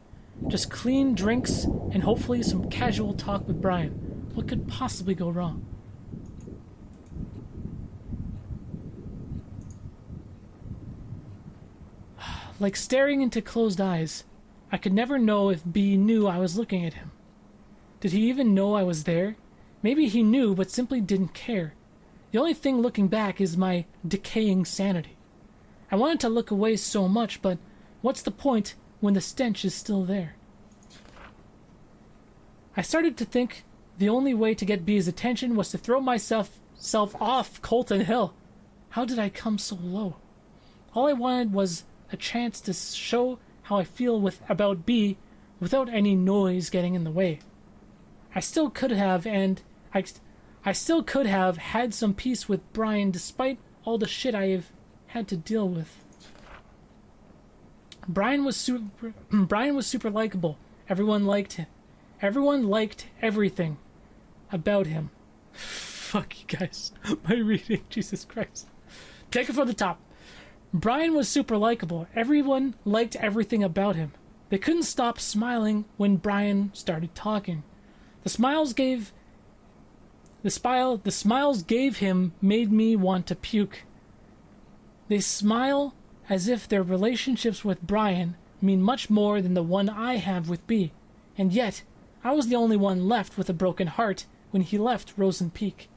Just clean drinks and hopefully some casual talk with Brian. What could possibly go wrong? Like staring into closed eyes, I could never know if B knew I was looking at him. Did he even know I was there? Maybe he knew, but simply didn't care. The only thing looking back is my decaying sanity. I wanted to look away so much, but what's the point when the stench is still there? I started to think the only way to get B's attention was to throw myself off Colton Hill. How did I come so low? All I wanted was a chance to show how I feel about B without any noise getting in the way. I still could have had some peace with Brian despite all the shit I have had to deal with. Brian was super likable. Everyone liked him. Everyone liked everything about him. Fuck you guys. My reading, Jesus Christ. Take it from the top. Brian was super likable. Everyone liked everything about him. They couldn't stop smiling when Brian started talking. The smiles gave him made me want to puke. They smile as if their relationships with Brian mean much more than the one I have with B. And yet, I was the only one left with a broken heart when he left Rosen Peak.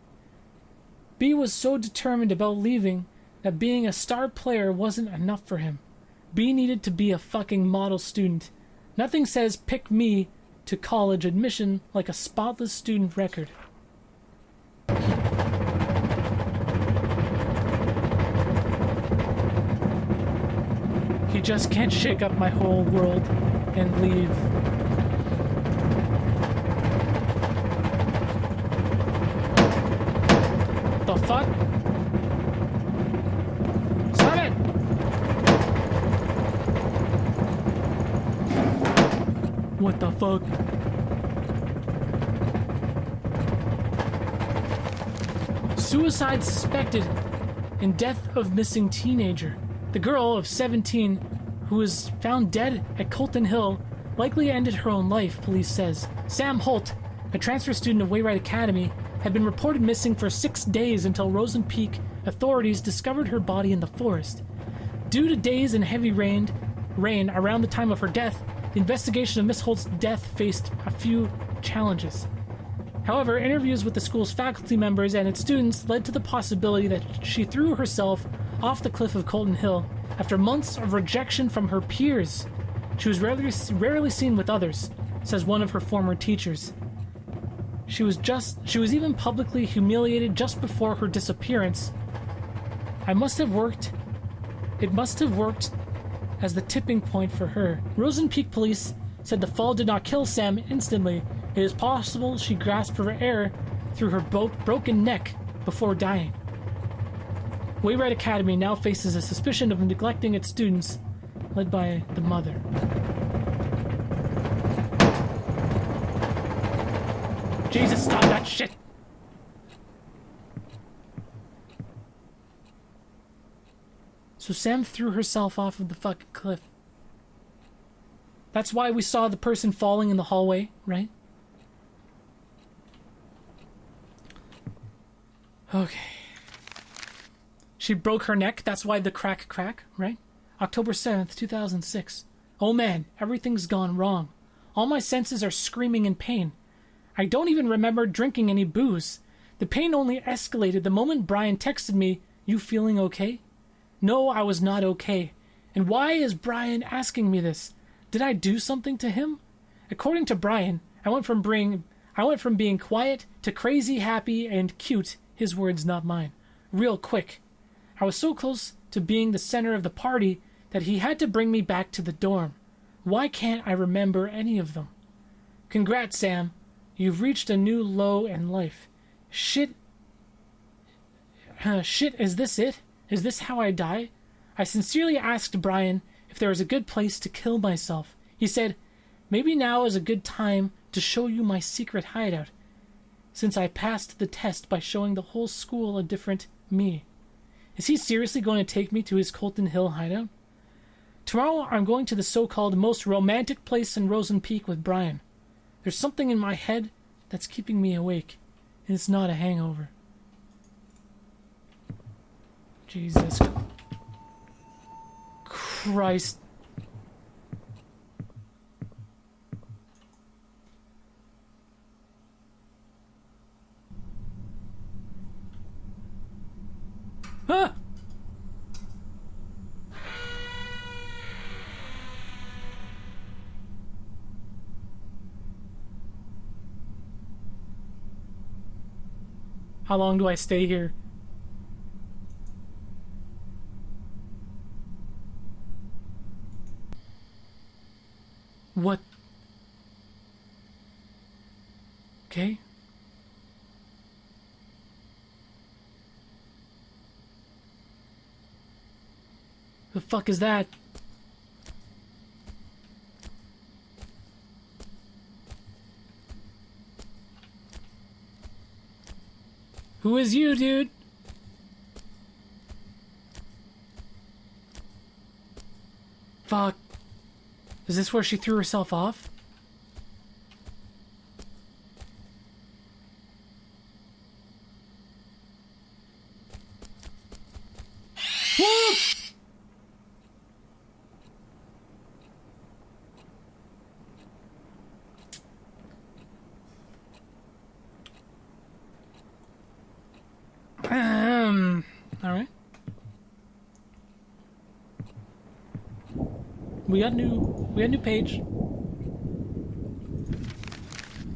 B was so determined about leaving that being a star player wasn't enough for him. B needed to be a fucking model student. Nothing says pick me to college admission like a spotless student record. He just can't shake up my whole world and leave. The fuck? Stop it! What the fuck? Suicide suspected in death of missing teenager. The girl of 17 who was found dead at Colton Hill likely ended her own life, police says. Sam Holt, a transfer student of Wayride Academy, had been reported missing for 6 days until Rosen Peak authorities discovered her body in the forest. Due to days and heavy rain around the time of her death, the investigation of Miss Holt's death faced a few challenges. However, interviews with the school's faculty members and its students led to the possibility that she threw herself off the cliff of Colton Hill after months of rejection from her peers. She was rarely seen with others, says one of her former teachers. She was even publicly humiliated just before her disappearance. It must have worked as the tipping point for her. Rosen Peak police said the fall did not kill Sam instantly. It is possible she grasped for air through her broken neck before dying. Wayride Academy now faces a suspicion of neglecting its students, led by the mother. Jesus, stop that shit! So Sam threw herself off of the fucking cliff. That's why we saw the person falling in the hallway, right? Okay. She broke her neck, that's why the crack, right? October 7th, 2006. Oh man, everything's gone wrong. All my senses are screaming in pain. I don't even remember drinking any booze. The pain only escalated the moment Brian texted me, "You feeling okay?" No, I was not okay. And why is Brian asking me this? Did I do something to him? According to Brian, I went from being quiet to crazy, happy, and cute, his words, not mine, real quick. I was so close to being the center of the party that he had to bring me back to the dorm. Why can't I remember any of them? Congrats, Sam. You've reached a new low in life. Shit, is this it? Is this how I die? I sincerely asked Brian if there was a good place to kill myself. He said, maybe now is a good time to show you my secret hideout, since I passed the test by showing the whole school a different me. Is he seriously going to take me to his Colton Hill hideout? Tomorrow I'm going to the so-called most romantic place in Rosen Peak with Brian. There's something in my head that's keeping me awake, and it's not a hangover. Jesus Christ. Ah! How long do I stay here? What? Okay. The fuck is that? Who is you, dude? Fuck. Is this where she threw herself off? Whoop! Alright. We got a new page.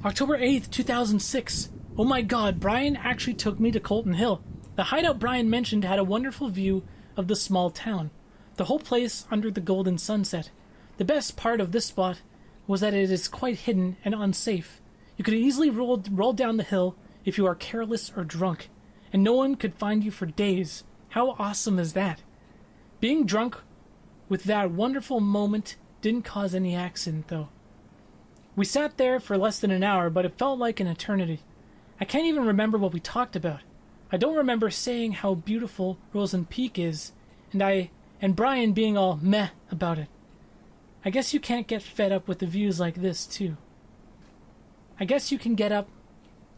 October 8th, 2006. Oh my god, Brian actually took me to Colton Hill. The hideout Brian mentioned had a wonderful view of the small town. The whole place under the golden sunset. The best part of this spot was that it is quite hidden and unsafe. You could easily roll down the hill if you are careless or drunk, and no one could find you for days. How awesome is that? Being drunk with that wonderful moment didn't cause any accident, though. We sat there for less than an hour, but it felt like an eternity. I can't even remember what we talked about. I don't remember saying how beautiful Rosen Peak is, and Brian being all meh about it. I guess you can't get fed up with the views like this, too. I guess you can get up...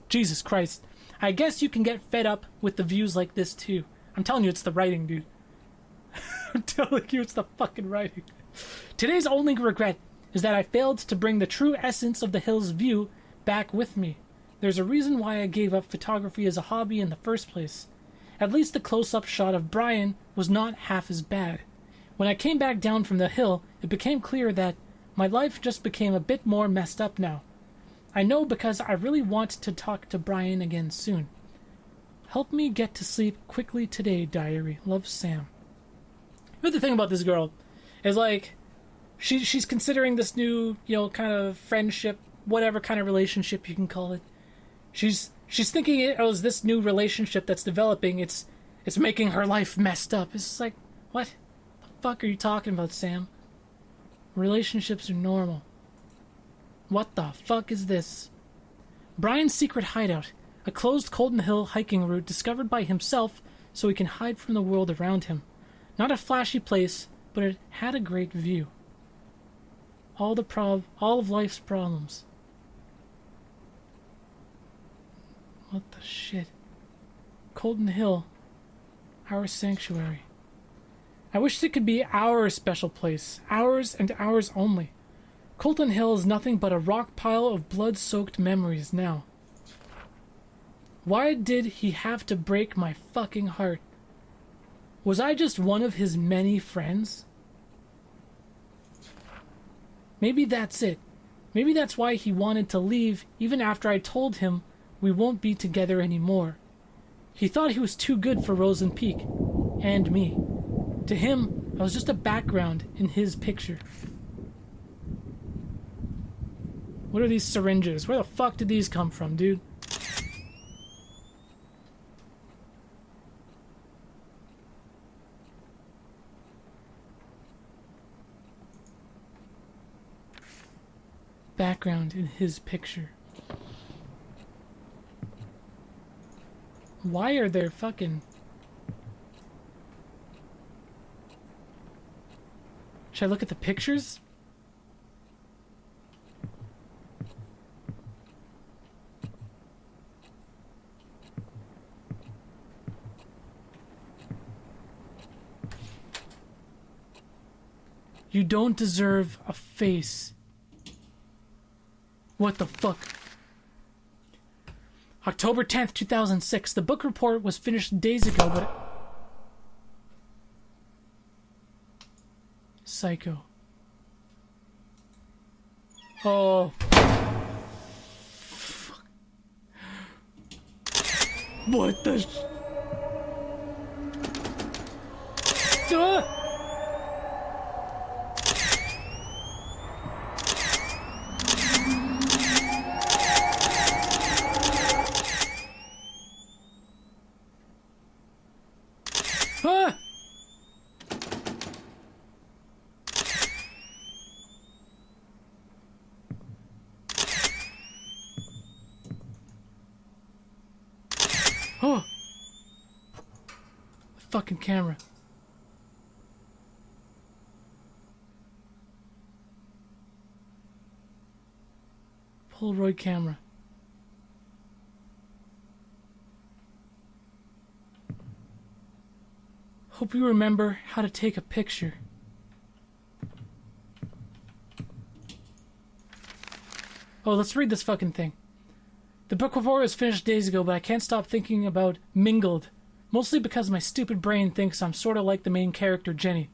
Jesus Christ. I guess you can get fed up with the views like this, too. I'm telling you, it's the writing, dude. I'm telling you, it's the fucking writing. Today's only regret is that I failed to bring the true essence of the hill's view back with me. There's a reason why I gave up photography as a hobby in the first place. At least the close-up shot of Brian was not half as bad. When I came back down from the hill, it became clear that my life just became a bit more messed up now. I know because I really want to talk to Brian again soon. Help me get to sleep quickly today, diary. Love, Sam. But the thing about this girl is, like, she's considering this new, kind of friendship, whatever kind of relationship you can call it. She's thinking it was this new relationship that's developing. It's making her life messed up. It's like, what the fuck are you talking about, Sam? Relationships are normal. What the fuck is this? Brian's secret hideout. A closed Colton Hill hiking route discovered by himself so he can hide from the world around him. Not a flashy place, but it had a great view. All of life's problems. What the shit? Colton Hill. Our sanctuary. I wish it could be our special place. Ours and ours only. Colton Hill is nothing but a rock pile of blood-soaked memories now. Why did he have to break my fucking heart? Was I just one of his many friends? Maybe that's it. Maybe that's why he wanted to leave even after I told him we won't be together anymore. He thought he was too good for Rosen Peak. And me. To him, I was just a background in his picture. What are these syringes? Where the fuck did these come from, dude? Background in his picture. Why are there fucking... Should I look at the pictures? You don't deserve a face. What the fuck? October 10th, 2006. The book report was finished days ago, but... Psycho. Oh. Fuck. What the... fucking camera. Polaroid camera. Hope you remember how to take a picture. Oh, let's read this fucking thing. The book before was finished days ago, but I can't stop thinking about Mingled. Mostly because my stupid brain thinks I'm sort of like the main character, Jenny.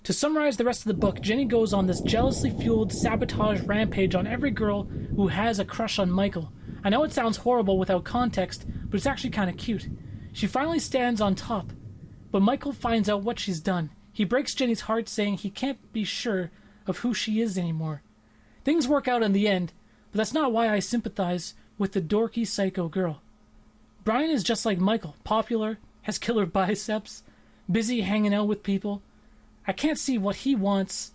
To summarize the rest of the book, Jenny goes on this jealously fueled sabotage rampage on every girl who has a crush on Michael. I know it sounds horrible without context, but it's actually kind of cute. She finally stands on top, but Michael finds out what she's done. He breaks Jenny's heart, saying he can't be sure of who she is anymore. Things work out in the end, but that's not why I sympathize with the dorky psycho girl. Brian is just like Michael, popular, has killer biceps, busy hanging out with people. I can't see what he wants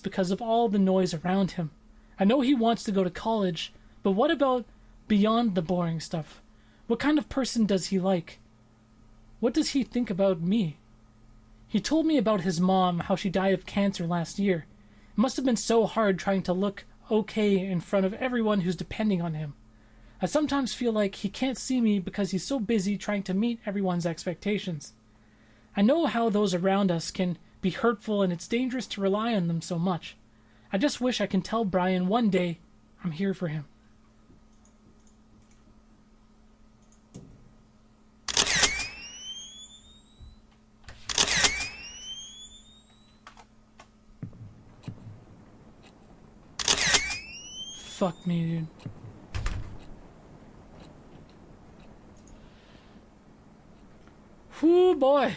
because of all the noise around him. I know he wants to go to college, but what about beyond the boring stuff? What kind of person does he like? What does he think about me? He told me about his mom, how she died of cancer last year. It must have been so hard trying to look okay in front of everyone who's depending on him. I sometimes feel like he can't see me because he's so busy trying to meet everyone's expectations. I know how those around us can be hurtful, and it's dangerous to rely on them so much. I just wish I can tell Brian one day I'm here for him. Fuck me, dude. Whoo, boy.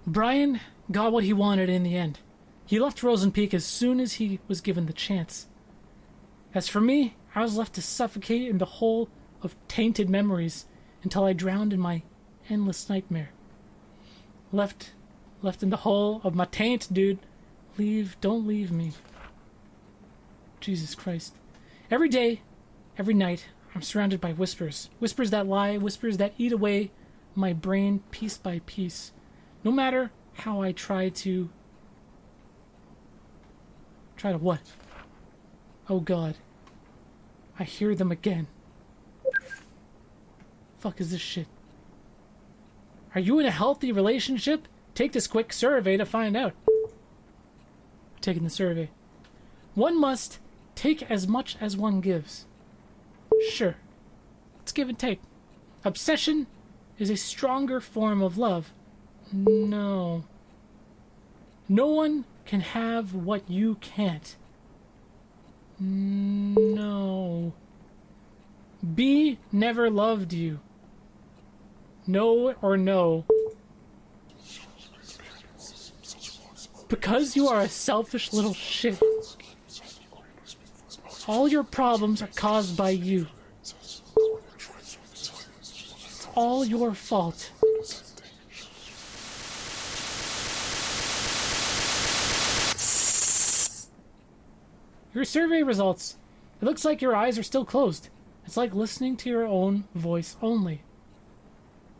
Brian got what he wanted in the end. He left Rosenpeak as soon as he was given the chance. As for me, I was left to suffocate in the hole of tainted memories until I drowned in my endless nightmare. Left in the hole of my taint, dude. Don't leave me. Jesus Christ. Every day, every night, I'm surrounded by whispers. Whispers that lie, whispers that eat away my brain piece by piece. No matter how I try to what? Oh God. I hear them again. Fuck is this shit? Are you in a healthy relationship? Take this quick survey to find out. I'm taking the survey. One must take as much as one gives. Sure. Let's give and take. Obsession is a stronger form of love. No. No one can have what you can't. No. B never loved you. No or no. Because you are a selfish little shit. All your problems are caused by you. It's all your fault. Your survey results. It looks like your eyes are still closed. It's like listening to your own voice only.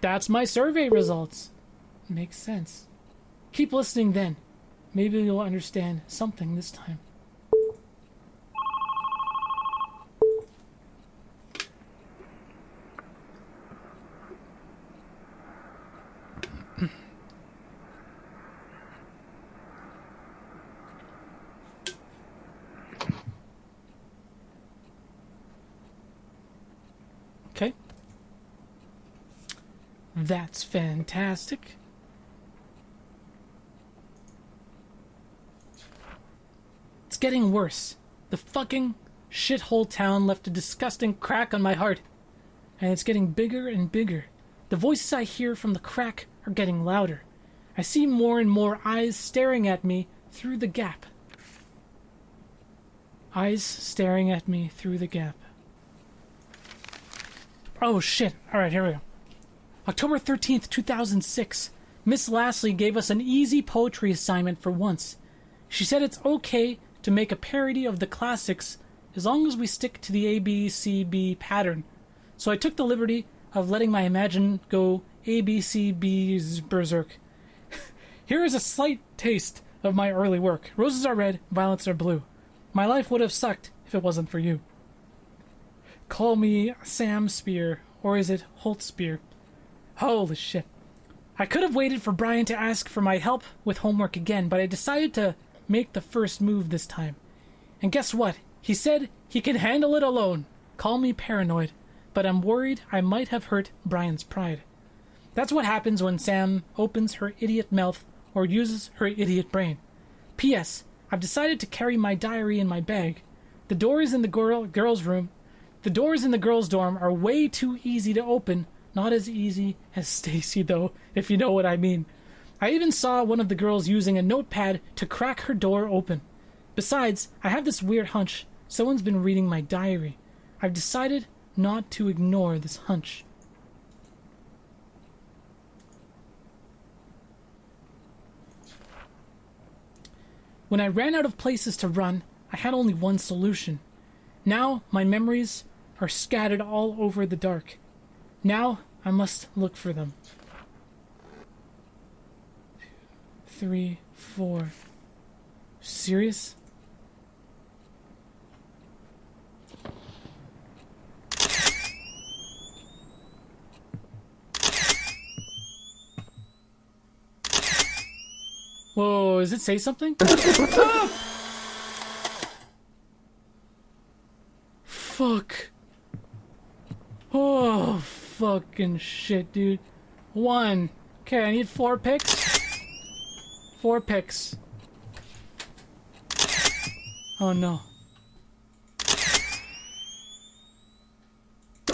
That's my survey results. Makes sense. Keep listening then. Maybe you'll understand something this time. Okay. That's fantastic. It's getting worse. The fucking shithole town left a disgusting crack on my heart. And it's getting bigger and bigger. The voices I hear from the crack are getting louder. I see more and more eyes staring at me through the gap. Eyes staring at me through the gap. Oh shit. Alright, here we go. October 13th, 2006. Miss Lastly gave us an easy poetry assignment for once. She said it's okay to make a parody of the classics as long as we stick to the ABCB pattern. So I took the liberty of letting my imagination go ABCB's Berserk. Here is a slight taste of my early work. Roses are red, violets are blue. My life would have sucked if it wasn't for you. Call me Sam Spear, or is it Holt Spear? Holy shit. I could have waited for Brian to ask for my help with homework again, but I decided to make the first move this time. And guess what? He said he could handle it alone. Call me paranoid, but I'm worried I might have hurt Brian's pride. That's what happens when Sam opens her idiot mouth or uses her idiot brain. P.S. I've decided to carry my diary in my bag. The doors in the girls' room, the doors in the girls' dorm are way too easy to open. Not as easy as Stacy, though, if you know what I mean. I even saw one of the girls using a notepad to crack her door open. Besides, I have this weird hunch. Someone's been reading my diary. I've decided not to ignore this hunch. When I ran out of places to run, I had only one solution. Now my memories are scattered all over the dark. Now I must look for them. 3, 4. Serious? Whoa, does it say something? Ah! Fuck. Oh, fucking shit, dude. 1. Okay, I need 4 picks. 4 picks. Oh no.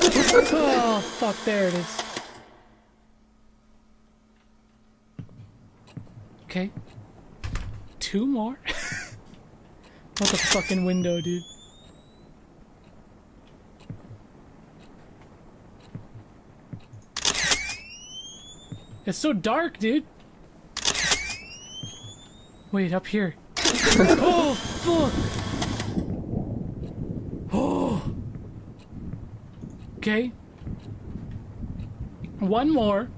Oh, fuck, there it is. Okay. 2 more? What the fucking window, dude. It's so dark, dude. Wait, up here. Oh, fuck. Oh. Okay. 1 more.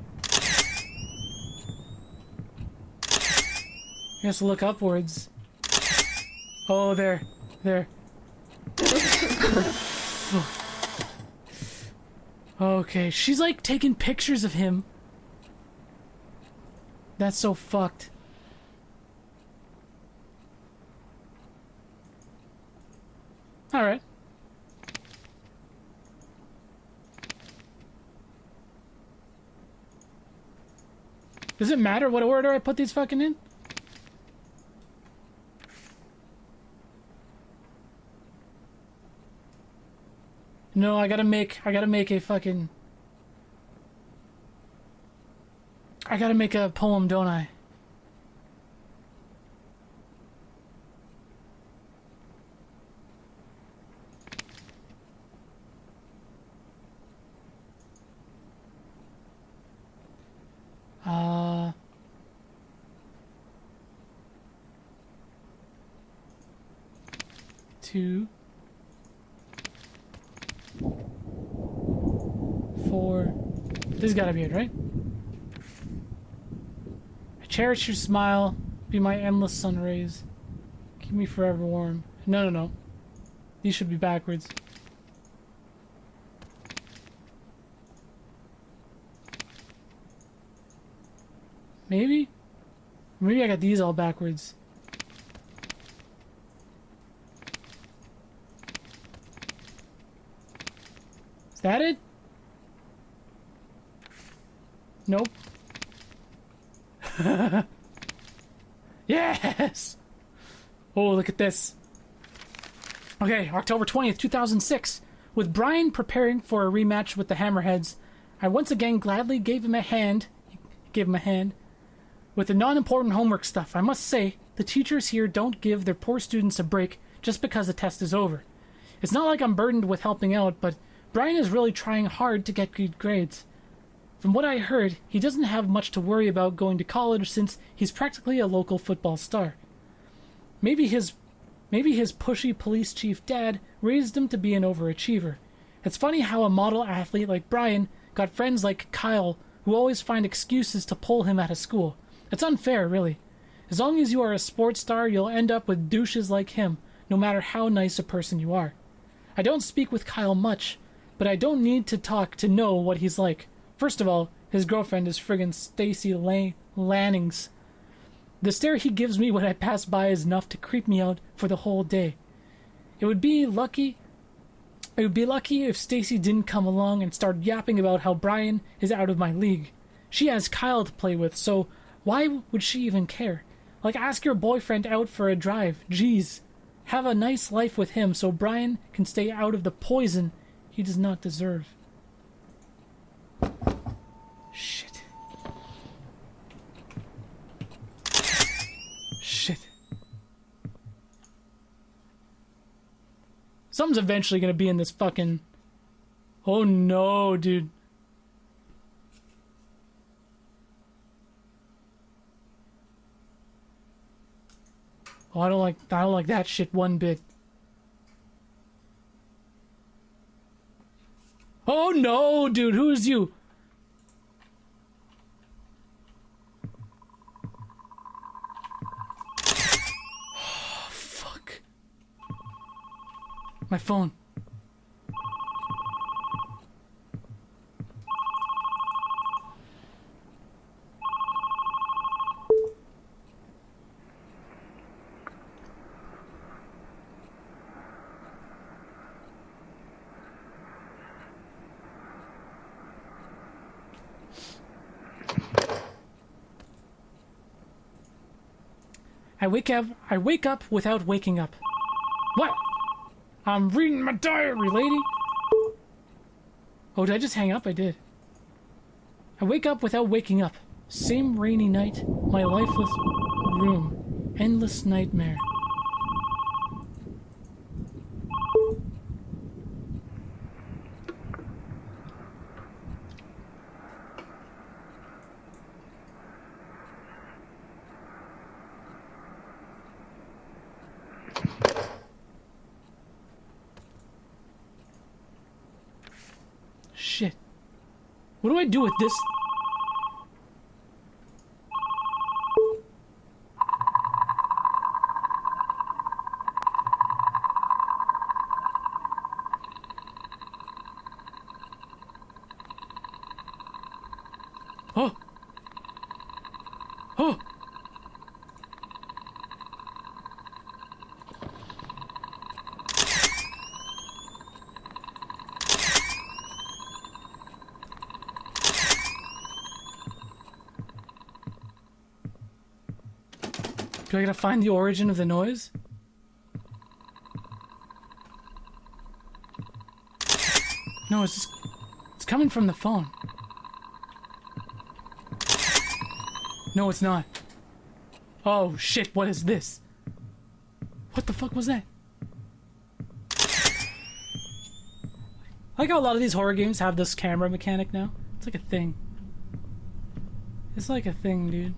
He has to look upwards. Oh, there. There. Okay, she's like taking pictures of him. That's so fucked. Alright. Does it matter what order I put these fucking in? No, I gotta make a fucking... I gotta make a poem, don't I? Two, 4. This has gotta be it, right? I cherish your smile, be my endless sun rays. Keep me forever warm. No, no, no. These should be backwards. Maybe? Maybe I got these all backwards. Is that it? Nope. Yes! Oh, look at this. Okay, October 20th, 2006. With Brian preparing for a rematch with the Hammerheads, I once again gladly gave him a hand. With the non-important homework stuff. I must say, the teachers here don't give their poor students a break just because the test is over. It's not like I'm burdened with helping out, but Brian is really trying hard to get good grades. From what I heard, he doesn't have much to worry about going to college since he's practically a local football star. Maybe his pushy police chief dad raised him to be an overachiever. It's funny how a model athlete like Brian got friends like Kyle who always find excuses to pull him out of school. It's unfair, really. As long as you are a sports star, you'll end up with douches like him, no matter how nice a person you are. I don't speak with Kyle much, but I don't need to talk to know what he's like. First of all, his girlfriend is friggin' Stacy Lannings. The stare he gives me when I pass by is enough to creep me out for the whole day. It would be lucky if Stacy didn't come along and start yapping about how Brian is out of my league. She has Kyle to play with, so why would she even care? Like, ask your boyfriend out for a drive. Jeez. Have a nice life with him so Brian can stay out of the poison he does not deserve. Shit. Shit. Something's eventually gonna be in this fucking... Oh no, dude. Oh, I don't like that shit one bit. Oh no, dude, who is you? Oh, fuck. My phone. I wake up without waking up. What? I'm reading my diary, lady. Oh, did I just hang up? I did. I wake up without waking up. Same rainy night, my lifeless room. Endless nightmare. Shit. What do I do with this? Oh. Oh. Do I gotta find the origin of the noise? No, it's coming from the phone. No, it's not. Oh shit, what is this? What the fuck was that? I like how a lot of these horror games have this camera mechanic now. It's like a thing. It's like a thing, dude.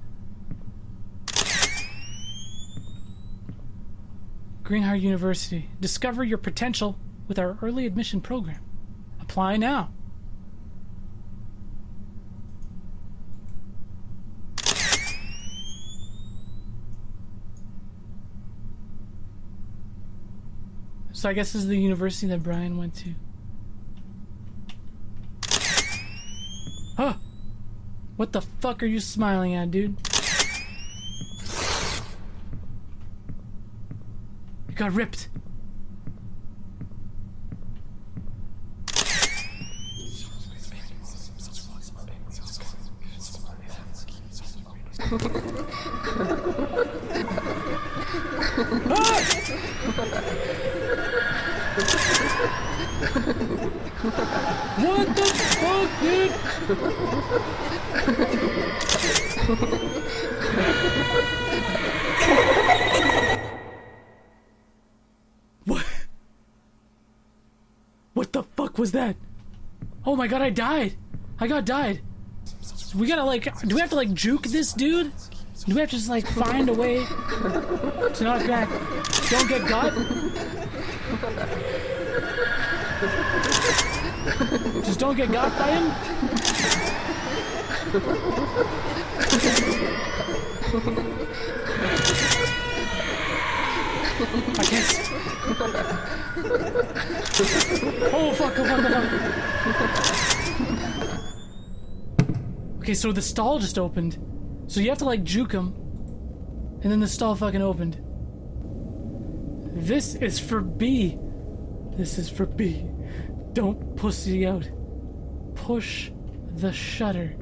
Greenheart University. Discover your potential with our early admission program. Apply now. So I guess this is the university that Brian went to. Huh? What the fuck are you smiling at, dude? It got ripped. What the fuck, dude? What? What the fuck was that? Oh my god, I died. I got died. We gotta like, do we have to like juke this dude? Do we have to just like find a way to not get, don't get got? Just don't get got by him? I guess. Oh fuck, oh fuck, oh fuck. Okay, so the stall just opened. So you have to like juke him. And then the stall fucking opened. This is for B. This is for B. Don't pussy out. Push the shutter.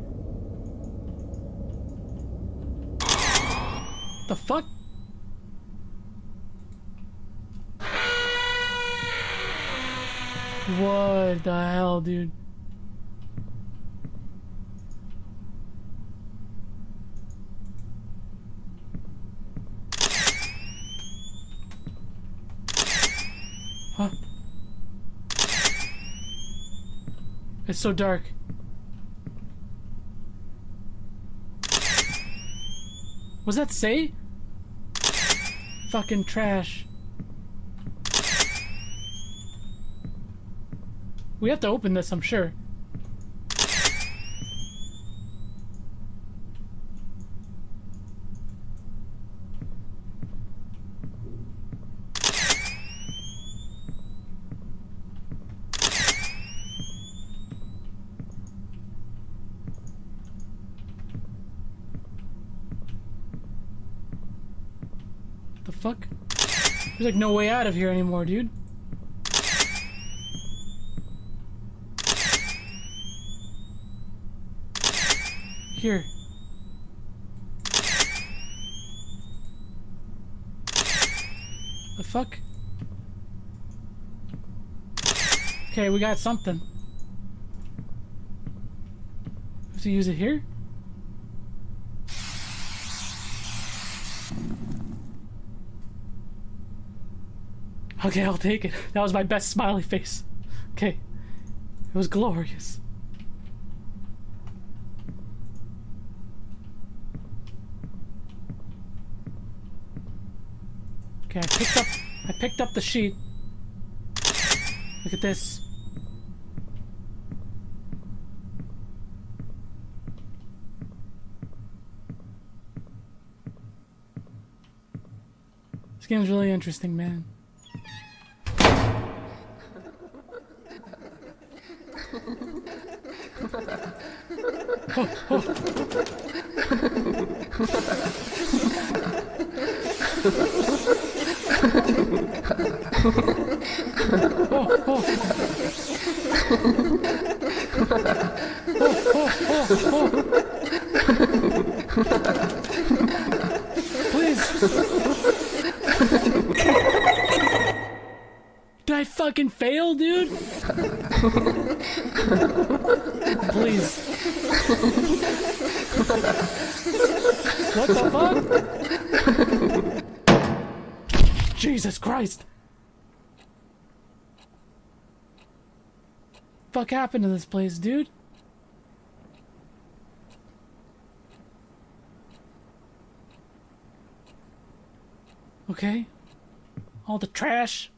The fuck? What the hell, dude? Huh? It's so dark. Was that say? Fucking trash. We have to open this, I'm sure. The fuck? There's like no way out of here anymore, dude. Here. The fuck? Okay, we got something. Have to use it here? Okay, I'll take it. That was my best smiley face. Okay. It was glorious. Okay, I picked up the sheet. Look at this. This game's really interesting, man. Please. Did I fucking fail, dude? Please. What the fuck? Jesus Christ. Fuck happened to this place, dude? Okay. All the trash.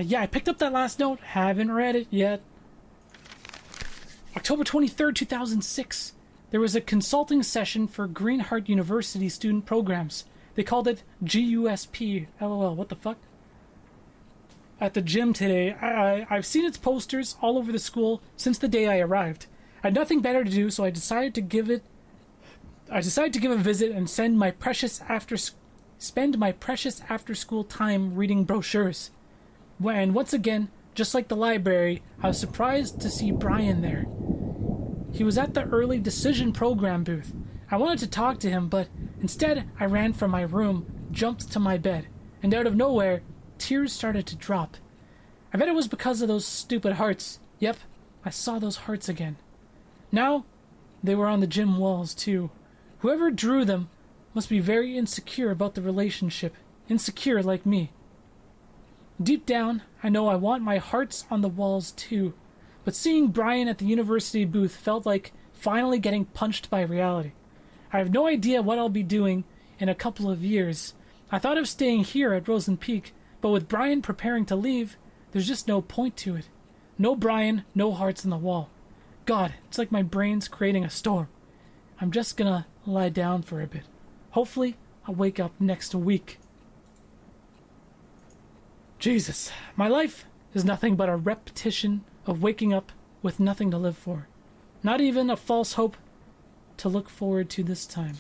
Yeah, I picked up that last note. Haven't read it yet. October 23rd, 2006. There was a consulting session for Greenheart University student programs. They called it GUSP. LOL, what the fuck? At the gym today, I've seen its posters all over the school since the day I arrived. I had nothing better to do, so I decided to give a visit and spend my precious after-school time reading brochures. And once again, just like the library, I was surprised to see Brian there. He was at the early decision program booth. I wanted to talk to him, but instead I ran from my room, jumped to my bed, and out of nowhere, tears started to drop. I bet it was because of those stupid hearts. Yep, I saw those hearts again. Now, they were on the gym walls too. Whoever drew them must be very insecure about the relationship. Insecure like me. Deep down, I know I want my hearts on the walls too. But seeing Brian at the university booth felt like finally getting punched by reality. I have no idea what I'll be doing in a couple of years. I thought of staying here at Rosen Peak, but with Brian preparing to leave, there's just no point to it. No Brian, no hearts on the wall. God, it's like my brain's creating a storm. I'm just gonna lie down for a bit. Hopefully, I'll wake up next week. Jesus, my life is nothing but a repetition of waking up with nothing to live for. Not even a false hope to look forward to this time.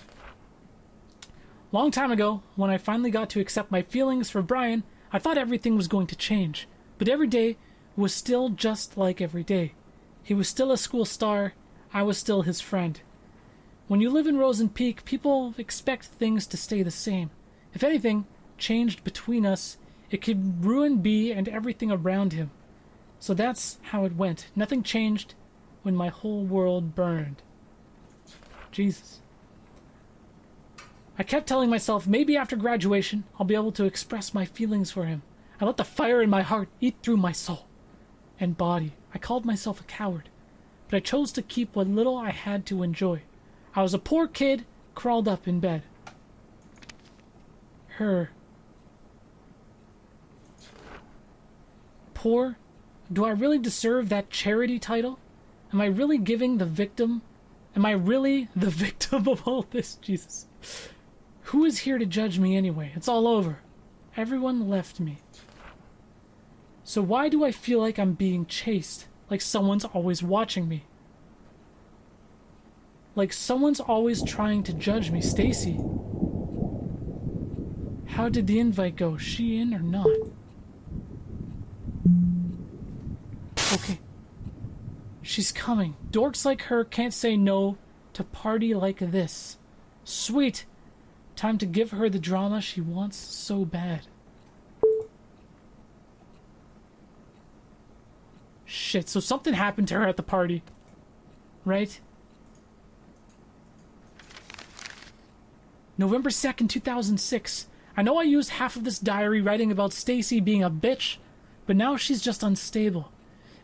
Long time ago, when I finally got to accept my feelings for Brian, I thought everything was going to change. But every day was still just like every day. He was still a school star. I was still his friend. When you live in Rosen Peak, people expect things to stay the same. If anything changed between us, it could ruin B and everything around him. So that's how it went. Nothing changed when my whole world burned. Jesus. I kept telling myself maybe after graduation I'll be able to express my feelings for him. I let the fire in my heart eat through my soul and body. I called myself a coward, but I chose to keep what little I had to enjoy. I was a poor kid crawled up in bed. Her. Poor? Do I really deserve that charity title? Am I really giving the victim? Am I really the victim of all this? Jesus. Who is here to judge me anyway? It's all over. Everyone left me. So why do I feel like I'm being chased? Like someone's always watching me? Like someone's always trying to judge me? Stacy. How did the invite go? She in or not? Okay. She's coming. Dorks like her can't say no to party like this. Sweet. Time to give her the drama she wants so bad. Shit, so something happened to her at the party. Right? November 2nd, 2006. I know I used half of this diary writing about Stacy being a bitch, but now she's just unstable.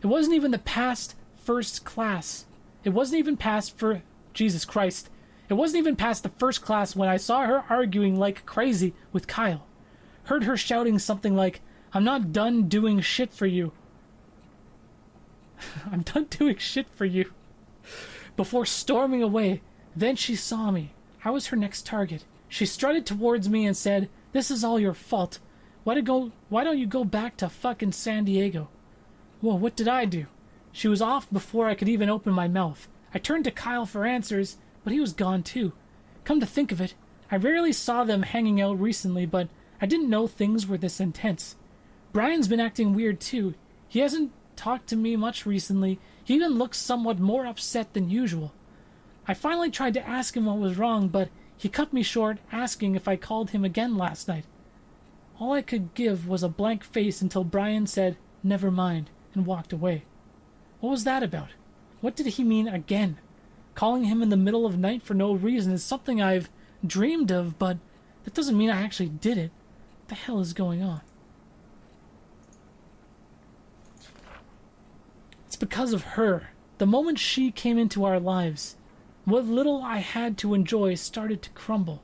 It wasn't even the past first class. It wasn't even past for... Jesus Christ. It wasn't even past the first class when I saw her arguing like crazy with Kyle. Heard her shouting something like, "I'm not done doing shit for you." I'm done doing shit for you. Before storming away, then she saw me. I was her next target. She strutted towards me and said, "This is all your fault. Why don't you go back to fucking San Diego?" Whoa, what did I do? She was off before I could even open my mouth. I turned to Kyle for answers, but he was gone too. Come to think of it, I rarely saw them hanging out recently, but I didn't know things were this intense. Brian's been acting weird too. He hasn't talked to me much recently. He even looks somewhat more upset than usual. I finally tried to ask him what was wrong, but he cut me short, asking if I called him again last night. All I could give was a blank face until Brian said, "Never mind," and walked away. What was that about? What did he mean again? Calling him in the middle of night for no reason is something I've dreamed of, but that doesn't mean I actually did it. What the hell is going on? It's because of her. The moment she came into our lives, what little I had to enjoy started to crumble.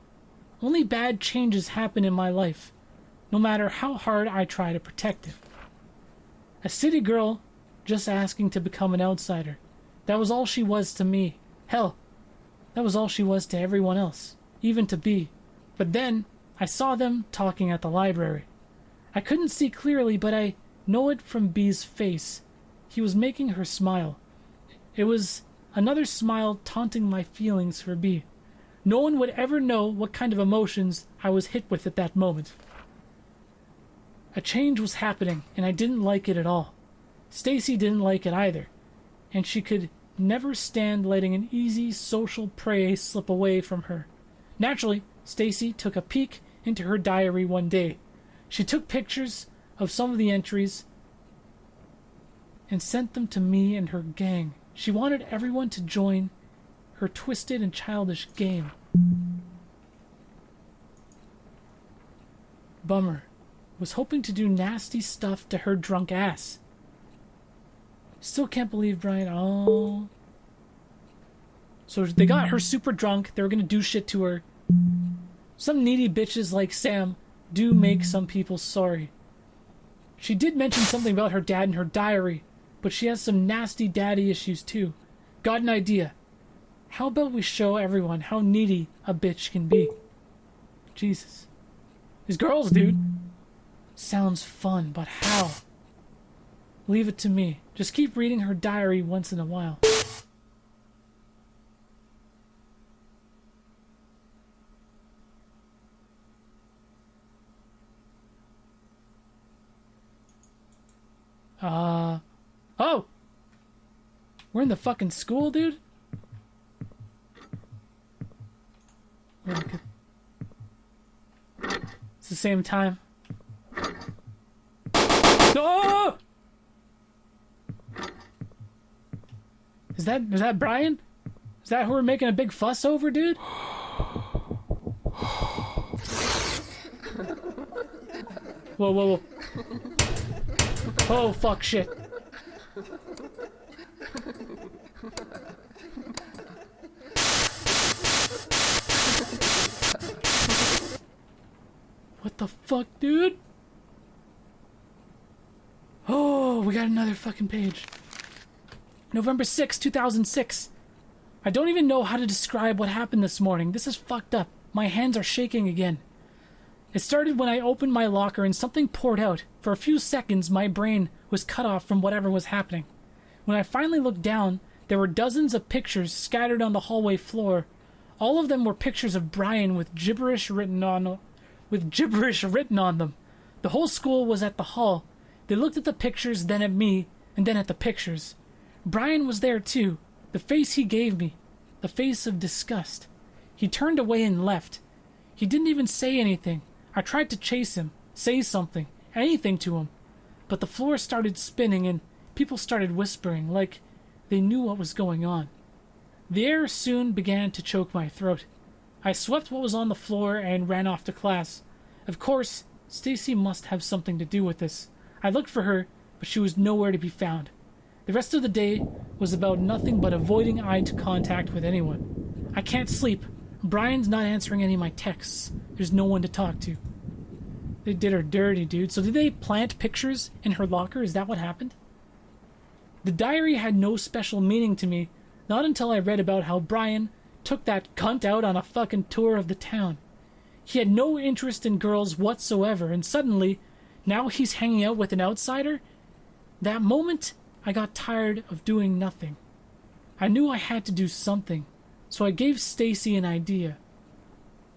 Only bad changes happen in my life, no matter how hard I try to protect it. A city girl just asking to become an outsider. That was all she was to me. Hell, that was all she was to everyone else, even to B. But then, I saw them talking at the library. I couldn't see clearly, but I know it from B's face. He was making her smile. It was another smile taunting my feelings for B. No one would ever know what kind of emotions I was hit with at that moment. A change was happening, and I didn't like it at all. Stacy didn't like it either, and she could never stand letting an easy social prey slip away from her. Naturally, Stacy took a peek into her diary one day. She took pictures of some of the entries and sent them to me and her gang. She wanted everyone to join her twisted and childish game. Bummer. Was hoping to do nasty stuff to her drunk ass. Still can't believe Brian. Oh. So they got her super drunk. They were gonna do shit to her. Some needy bitches like Sam do make some people sorry. She did mention something about her dad in her diary, but she has some nasty daddy issues too. Got an idea. How about we show everyone how needy a bitch can be? Jesus. These girls, dude. Sounds fun, but how? Leave it to me. Just keep reading her diary once in a while. Oh! We're in the fucking school, dude? It's the same time. Oh! Is that Brian? Is that who we're making a big fuss over, dude? Whoa, whoa, whoa. Oh, fuck, shit. What the fuck, dude? Oh, we got another fucking page. November 6, 2006. I don't even know how to describe what happened this morning. This is fucked up. My hands are shaking again. It started when I opened my locker and something poured out. For a few seconds, my brain was cut off from whatever was happening. When I finally looked down, there were dozens of pictures scattered on the hallway floor. All of them were pictures of Brian with gibberish written on them. The whole school was at the hall. They looked at the pictures, then at me, and then at the pictures. Brian was there too. The face he gave me. The face of disgust. He turned away and left. He didn't even say anything. I tried to chase him, say something, anything to him. But the floor started spinning and people started whispering like they knew what was going on. The air soon began to choke my throat. I swept what was on the floor and ran off to class. Of course, Stacy must have something to do with this. I looked for her, but she was nowhere to be found. The rest of the day was about nothing but avoiding eye contact with anyone. I can't sleep. Brian's not answering any of my texts. There's no one to talk to. They did her dirty, dude. So did they plant pictures in her locker? Is that what happened? The diary had no special meaning to me, not until I read about how Brian took that cunt out on a fucking tour of the town. He had no interest in girls whatsoever, and suddenly, now he's hanging out with an outsider? That moment, I got tired of doing nothing. I knew I had to do something, so I gave Stacy an idea.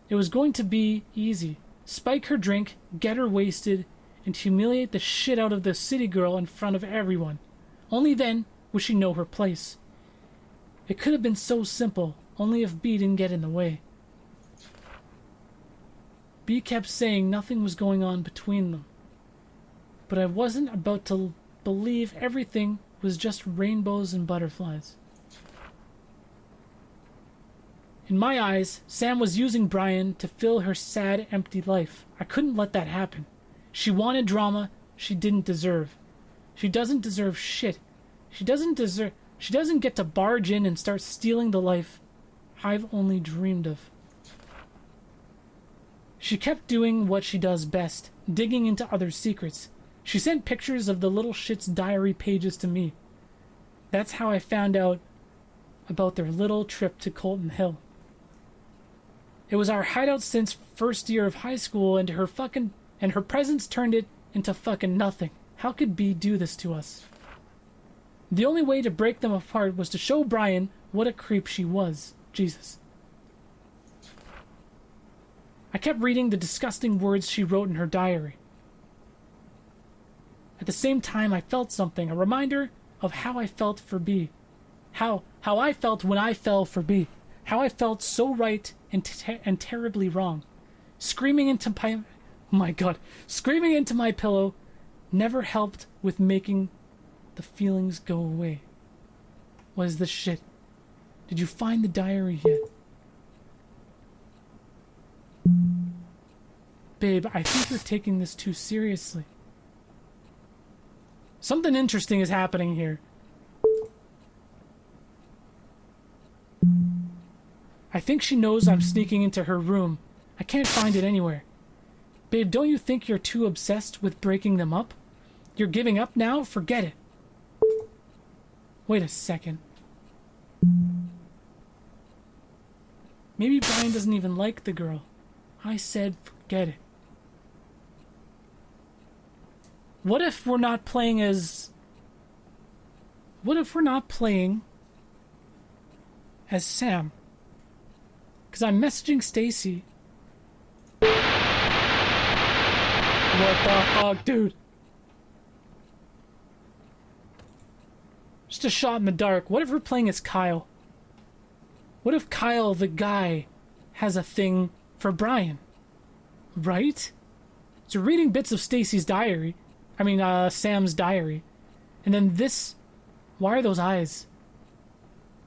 It was going to be easy. Spike her drink, get her wasted, and humiliate the shit out of the city girl in front of everyone. Only then would she know her place. It could have been so simple, only if B didn't get in the way. B kept saying nothing was going on between them. But I wasn't about to believe everything was just rainbows and butterflies. In my eyes, Sam was using Brian to fill her sad, empty life. I couldn't let that happen. She wanted drama she didn't deserve. She doesn't deserve shit. She doesn't get to barge in and start stealing the life I've only dreamed of. She kept doing what she does best, digging into others' secrets. She sent pictures of the little shit's diary pages to me. That's how I found out about their little trip to Colton Hill. It was our hideout since first year of high school, and her presence turned it into fucking nothing. How could B do this to us? The only way to break them apart was to show Brian what a creep she was. Jesus. I kept reading the disgusting words she wrote in her diary. At the same time, I felt something, a reminder of how I felt for B. How I felt when I fell for B. How I felt so right and terribly wrong. Screaming into my pillow never helped with making the feelings go away. What is this shit? Did you find the diary yet? Babe, I think you're taking this too seriously. Something interesting is happening here. I think she knows I'm sneaking into her room. I can't find it anywhere. Babe, don't you think you're too obsessed with breaking them up? You're giving up now? Forget it. Wait a second. Maybe Brian doesn't even like the girl. I said forget it. What if we're not playing as... What if we're not playing as Sam? Because I'm messaging Stacy. What the fuck, dude? Just a shot in the dark. What if we're playing as Kyle? What if Kyle, the guy, has a thing for Brian? Right? So reading bits of Stacy's diary. I mean, Sam's diary. And then this... Why are those eyes?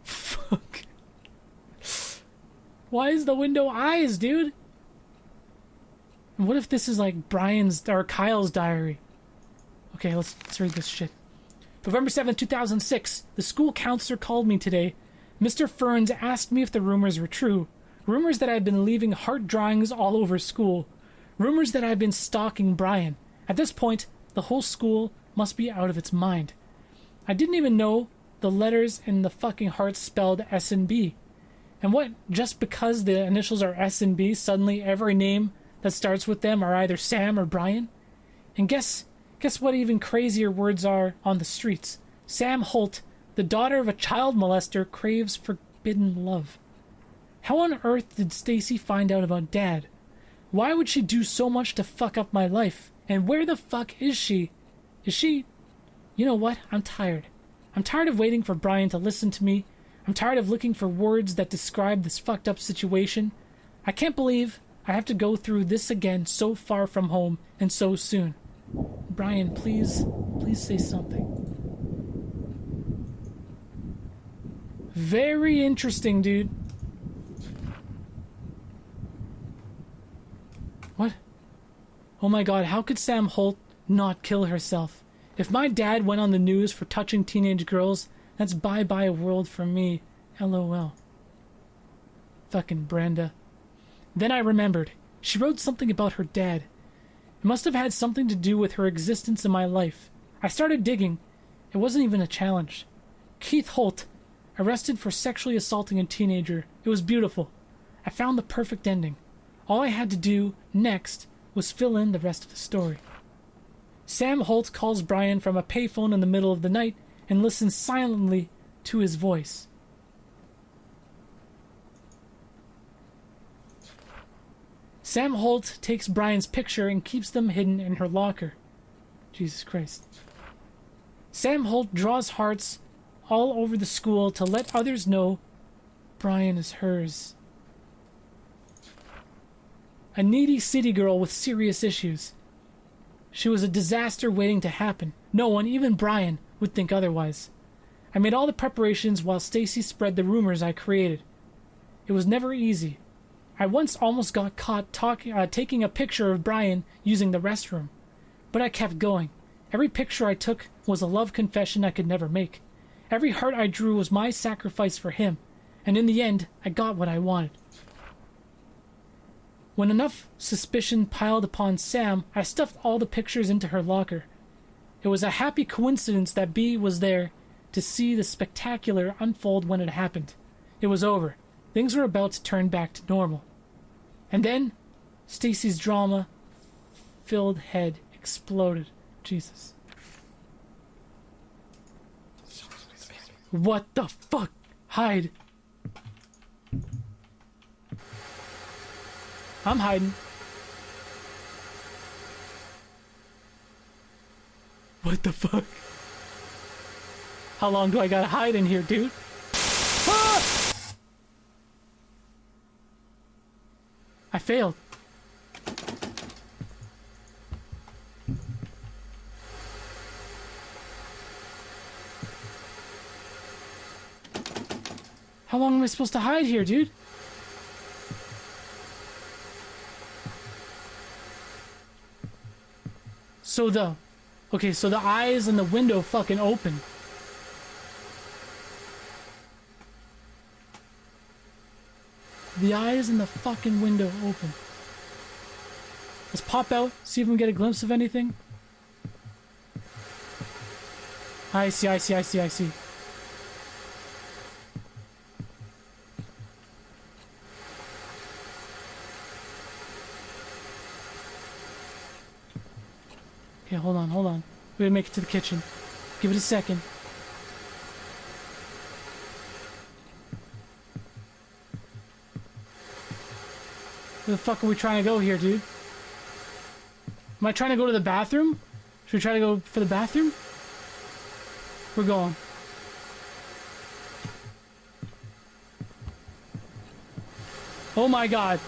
Fuck. Why is the window eyes, dude? And what if this is like Brian's or Kyle's diary? Okay, let's read this shit. November 7th, 2006. The school counselor called me today. Mr. Ferns asked me if the rumors were true. Rumors that I had been leaving heart drawings all over school. Rumors that I had been stalking Brian. At this point, the whole school must be out of its mind. I didn't even know the letters in the fucking hearts spelled S and B. And what, just because the initials are S and B, suddenly every name that starts with them are either Sam or Brian? And guess what even crazier words are on the streets? Sam Holt, the daughter of a child molester, craves forbidden love. How on earth did Stacy find out about Dad? Why would she do so much to fuck up my life? And where the fuck is she? Is she... You know what? I'm tired. I'm tired of waiting for Brian to listen to me. I'm tired of looking for words that describe this fucked up situation. I can't believe I have to go through this again so far from home and so soon. Brian, please say something. Very interesting, dude. What? Oh my god, how could Sam Holt not kill herself? If my dad went on the news for touching teenage girls, that's bye-bye world for me. LOL. Fucking Brenda. Then I remembered. She wrote something about her dad. It must have had something to do with her existence in my life. I started digging. It wasn't even a challenge. Keith Holt, arrested for sexually assaulting a teenager. It was beautiful. I found the perfect ending. All I had to do next was fill in the rest of the story. Sam Holt calls Brian from a payphone in the middle of the night and listens silently to his voice. Sam Holt takes Brian's picture and keeps them hidden in her locker. Jesus Christ. Sam Holt draws hearts all over the school to let others know Brian is hers. A needy city girl with serious issues. She was a disaster waiting to happen. No one, even Brian, would think otherwise. I made all the preparations while Stacy spread the rumors I created. It was never easy. I once almost got caught taking a picture of Brian using the restroom. But I kept going. Every picture I took was a love confession I could never make. Every heart I drew was my sacrifice for him. And in the end, I got what I wanted. When enough suspicion piled upon Sam, I stuffed all the pictures into her locker. It was a happy coincidence that Bea was there to see the spectacular unfold when it happened. It was over. Things were about to turn back to normal. And then, Stacy's drama-filled head exploded. Jesus. What the fuck? Hide. I'm hiding. What the fuck? How long do I gotta hide in here, dude? Ah! I failed. How long am I supposed to hide here, dude? So the eyes in the window fucking open. The eyes in the fucking window open. Let's pop out, see if we can get a glimpse of anything. I see. Okay, hold on, hold on. We gotta make it to the kitchen. Give it a second. Where the fuck are we trying to go here, dude? Am I trying to go to the bathroom? Should we try to go for the bathroom? We're going. Oh my god.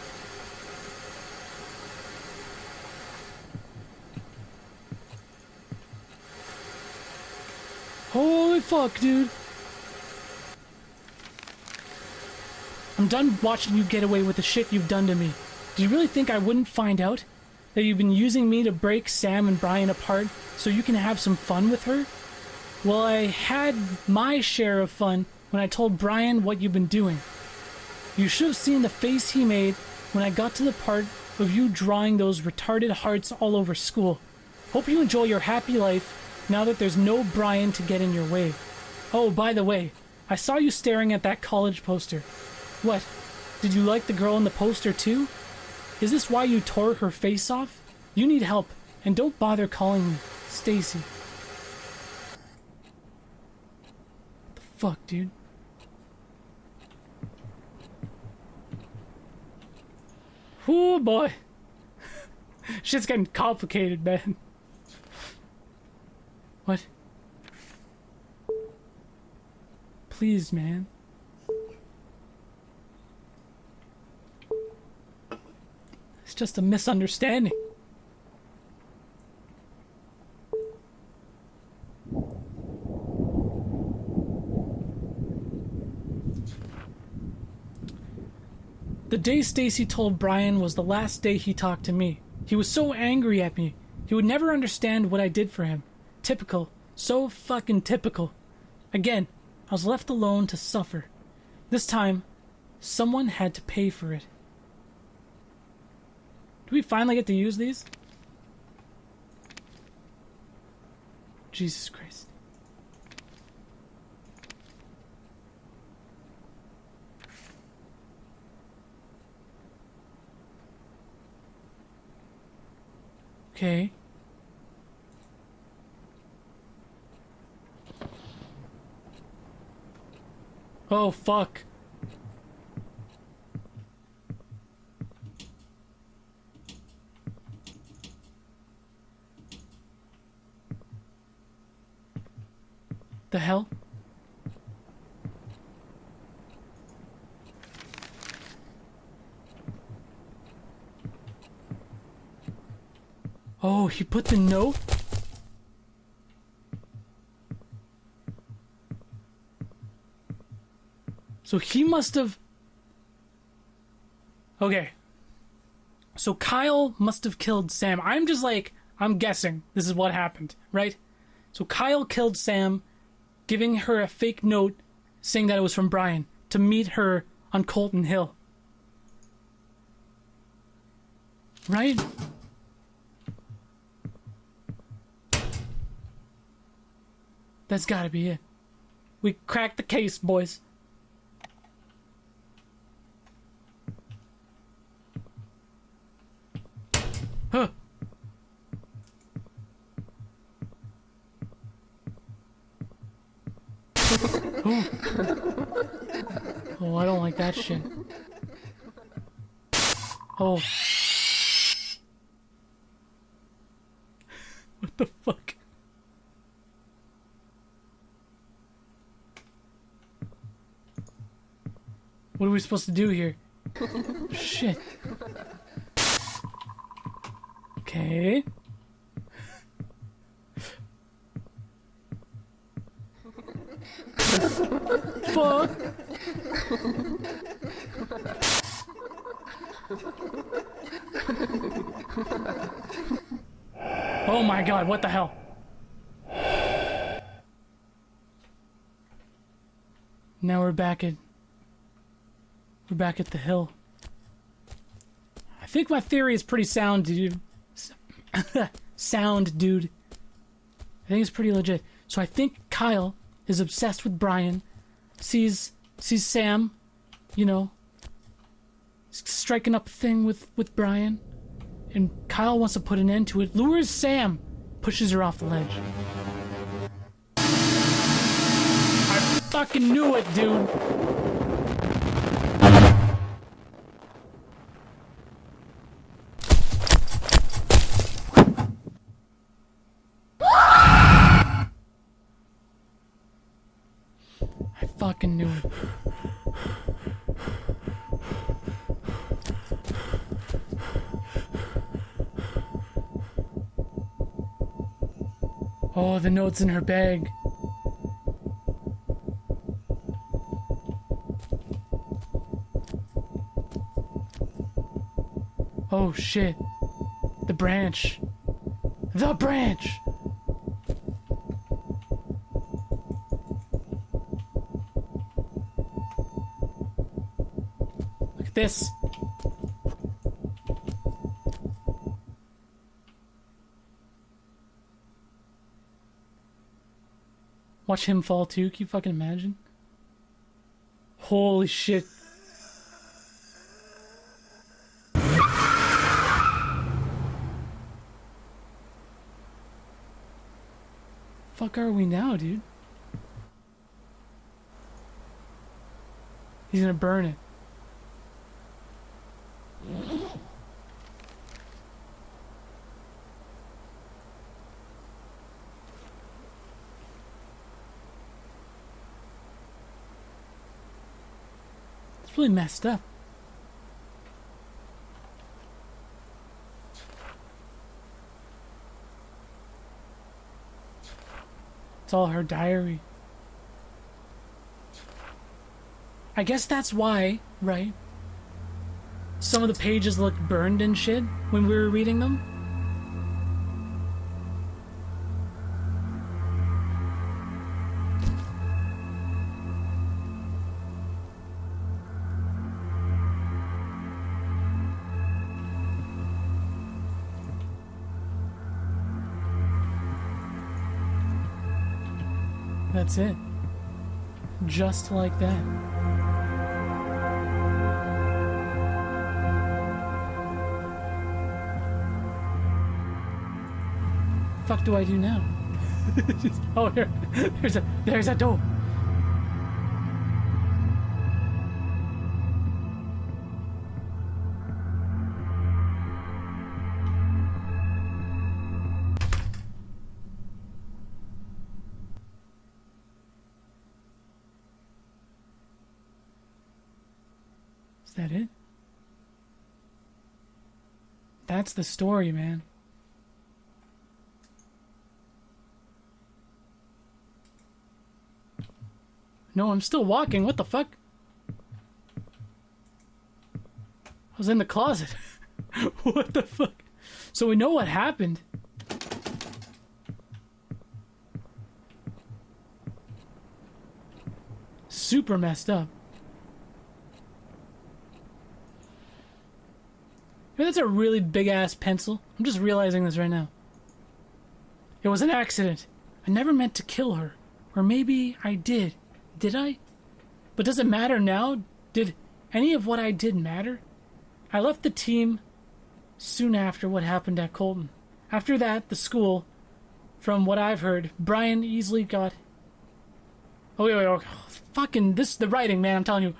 Holy fuck, dude. I'm done watching you get away with the shit you've done to me. Do you really think I wouldn't find out? That you've been using me to break Sam and Brian apart so you can have some fun with her? Well, I had my share of fun when I told Brian what you've been doing. You should have seen the face he made when I got to the part of you drawing those retarded hearts all over school. Hope you enjoy your happy life now that there's no Brian to get in your way. Oh, by the way, I saw you staring at that college poster. What? Did you like the girl in the poster too? Is this why you tore her face off? You need help, and don't bother calling me Stacy. What the fuck, dude? Oh boy. Shit's getting complicated, man. What? Please, man. It's just a misunderstanding. The day Stacy told Brian was the last day he talked to me. He was so angry at me. He would never understand what I did for him. Typical. So fucking typical. Again, I was left alone to suffer. This time, someone had to pay for it. Do we finally get to use these? Jesus Christ. Okay. Oh, fuck. The hell? Oh, he put the note? So he must have... Okay. So Kyle must have killed Sam. I'm guessing this is what happened, right? So Kyle killed Sam, giving her a fake note saying that it was from Brian to meet her on Colton Hill. Right? That's gotta be it. We cracked the case, boys. Huh. Oh. Oh, I don't like that shit. Oh. What the fuck? What are we supposed to do here? Shit. Okay. Fuck. Oh my god, what the hell? Now we're back at the hill. I think my theory is pretty sound, dude. Sound, dude. I think it's pretty legit. So I think Kyle is obsessed with Brian, sees Sam, you know, striking up a thing with Brian, and Kyle wants to put an end to it, lures Sam pushes her off the ledge. I fucking knew it, dude! I fucking knew it. Oh, the note's in her bag. Oh shit. The branch. The branch! Look at this. Watch him fall too. Can you fucking imagine? Holy shit. Fuck are we now, dude? He's gonna burn it. It's really messed up. It's all her diary. I guess that's why, right? Some of the pages looked burned and shit when we were reading them. That's it. Just like that. Fuck do I do now? Oh, there's a door. Is that it? That's the story, man. No, I'm still walking. What the fuck? I was in the closet. What the fuck? So we know what happened. Super messed up. That's a really big ass pencil. I'm just realizing this right now. It was an accident. I never meant to kill her. Or maybe I did. Did I? But does it matter now? Did any of what I did matter? I left the team soon after what happened at Colton. After that, the school, from what I've heard, Brian easily got... Oh, wait. Oh, fucking, this is the writing, man, I'm telling you.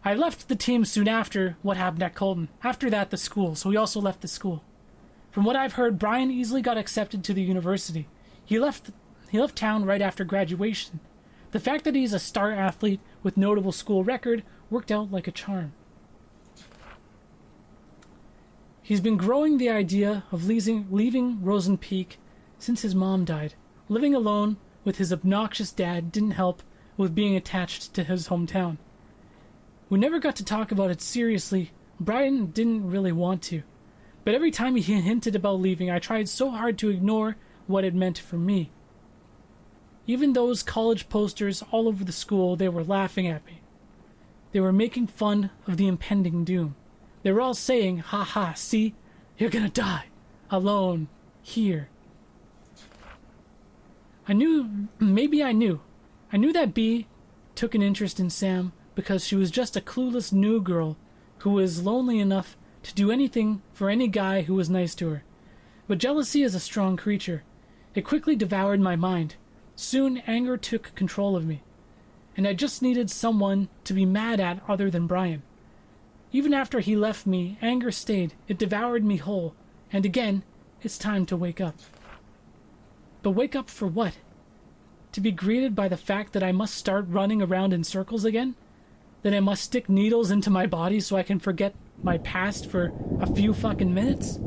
I left the team soon after what happened at Colton. After that, the school. So we also left the school. From what I've heard, Brian easily got accepted to the university. He left town right after graduation. The fact that he's a star athlete with notable school record worked out like a charm. He's been growing the idea of leaving Rosen Peak since his mom died. Living alone with his obnoxious dad didn't help with being attached to his hometown. We never got to talk about it seriously. Brian didn't really want to. But every time he hinted about leaving, I tried so hard to ignore what it meant for me. Even those college posters all over the school, they were laughing at me. They were making fun of the impending doom. They were all saying, "Ha ha, see? You're gonna die. Alone. Here." I knew that B took an interest in Sam because she was just a clueless new girl who was lonely enough to do anything for any guy who was nice to her. But jealousy is a strong creature. It quickly devoured my mind. Soon, anger took control of me, and I just needed someone to be mad at other than Brian. Even after he left me, anger stayed. It devoured me whole, and again, it's time to wake up. But wake up for what? To be greeted by the fact that I must start running around in circles again? That I must stick needles into my body so I can forget my past for a few fucking minutes?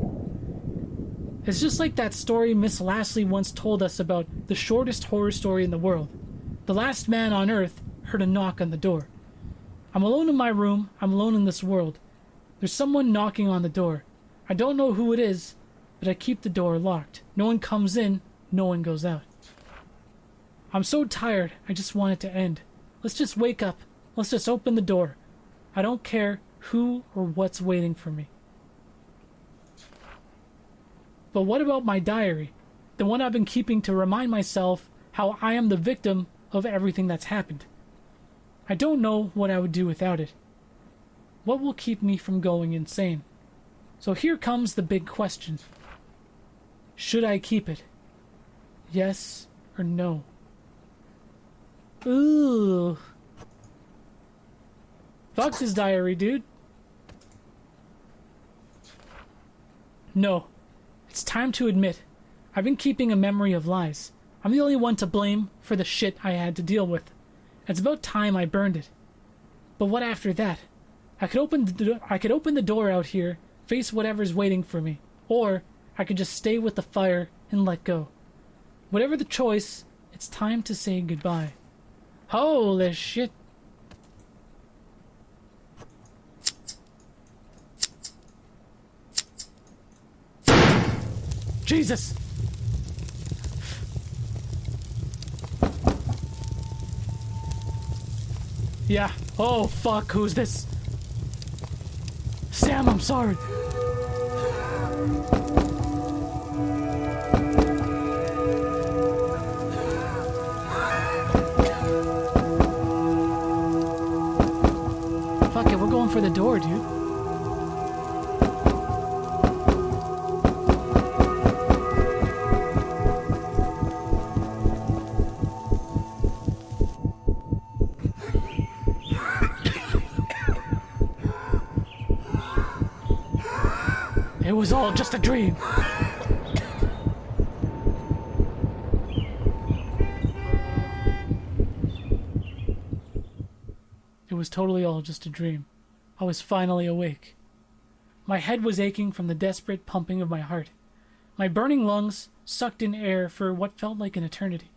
It's just like that story Miss Lastly once told us about the shortest horror story in the world. The last man on Earth heard a knock on the door. I'm alone in my room. I'm alone in this world. There's someone knocking on the door. I don't know who it is, but I keep the door locked. No one comes in. No one goes out. I'm so tired. I just want it to end. Let's just wake up. Let's just open the door. I don't care who or what's waiting for me. But what about my diary? The one I've been keeping to remind myself how I am the victim of everything that's happened. I don't know what I would do without it. What will keep me from going insane? So here comes the big question. Should I keep it? Yes or no? Ooh. Fuck this diary, dude. No. It's time to admit, I've been keeping a memory of lies. I'm the only one to blame for the shit I had to deal with. It's about time I burned it. But what after that? I could open the door out here, face whatever's waiting for me, or I could just stay with the fire and let go. Whatever the choice, it's time to say goodbye. Holy shit. Jesus! Yeah. Oh, fuck. Who's this? Sam, I'm sorry. Fuck it. We're going for the door, dude. It was all just a dream. It was totally all just a dream. I was finally awake. My head was aching from the desperate pumping of my heart. My burning lungs sucked in air for what felt like an eternity.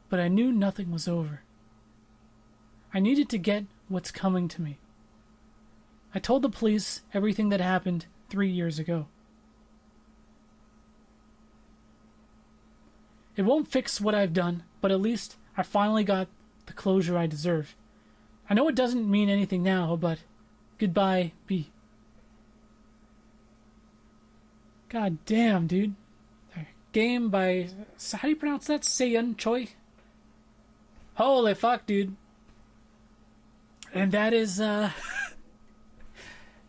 But I knew nothing was over. I needed to get what's coming to me. I told the police everything that happened 3 years ago. It won't fix what I've done, but at least I finally got the closure I deserve. I know it doesn't mean anything now, but goodbye, B. God damn, dude. Game by... How do you pronounce that? Seiyun Choi? Holy fuck, dude. And that is, that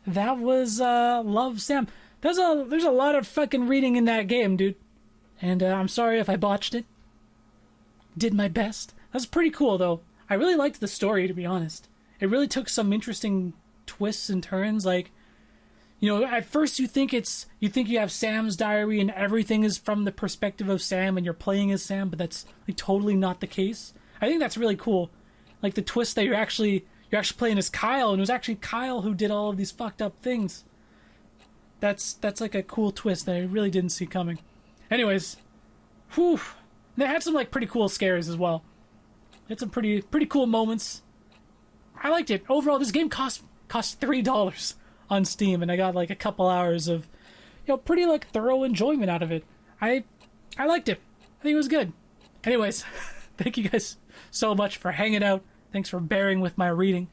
was Love Sam. There's a lot of fucking reading in that game, dude. And I'm sorry if I botched it. Did my best. That's pretty cool, though. I really liked the story, to be honest. It really took some interesting twists and turns. Like, you know, at first you think you have Sam's diary and everything is from the perspective of Sam and you're playing as Sam, but that's like totally not the case. I think that's really cool. Like the twist that you're actually playing as Kyle, and it was actually Kyle who did all of these fucked up things. That's like a cool twist that I really didn't see coming. Anyways, whew. They had some like pretty cool scares as well. It's some pretty cool moments. I liked it. Overall, this game cost $3 on Steam, and I got like a couple hours of, you know, pretty like thorough enjoyment out of it. I liked it. I think it was good. Anyways, thank you guys so much for hanging out. Thanks for bearing with my reading,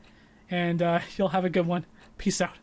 and you'll have a good one. Peace out.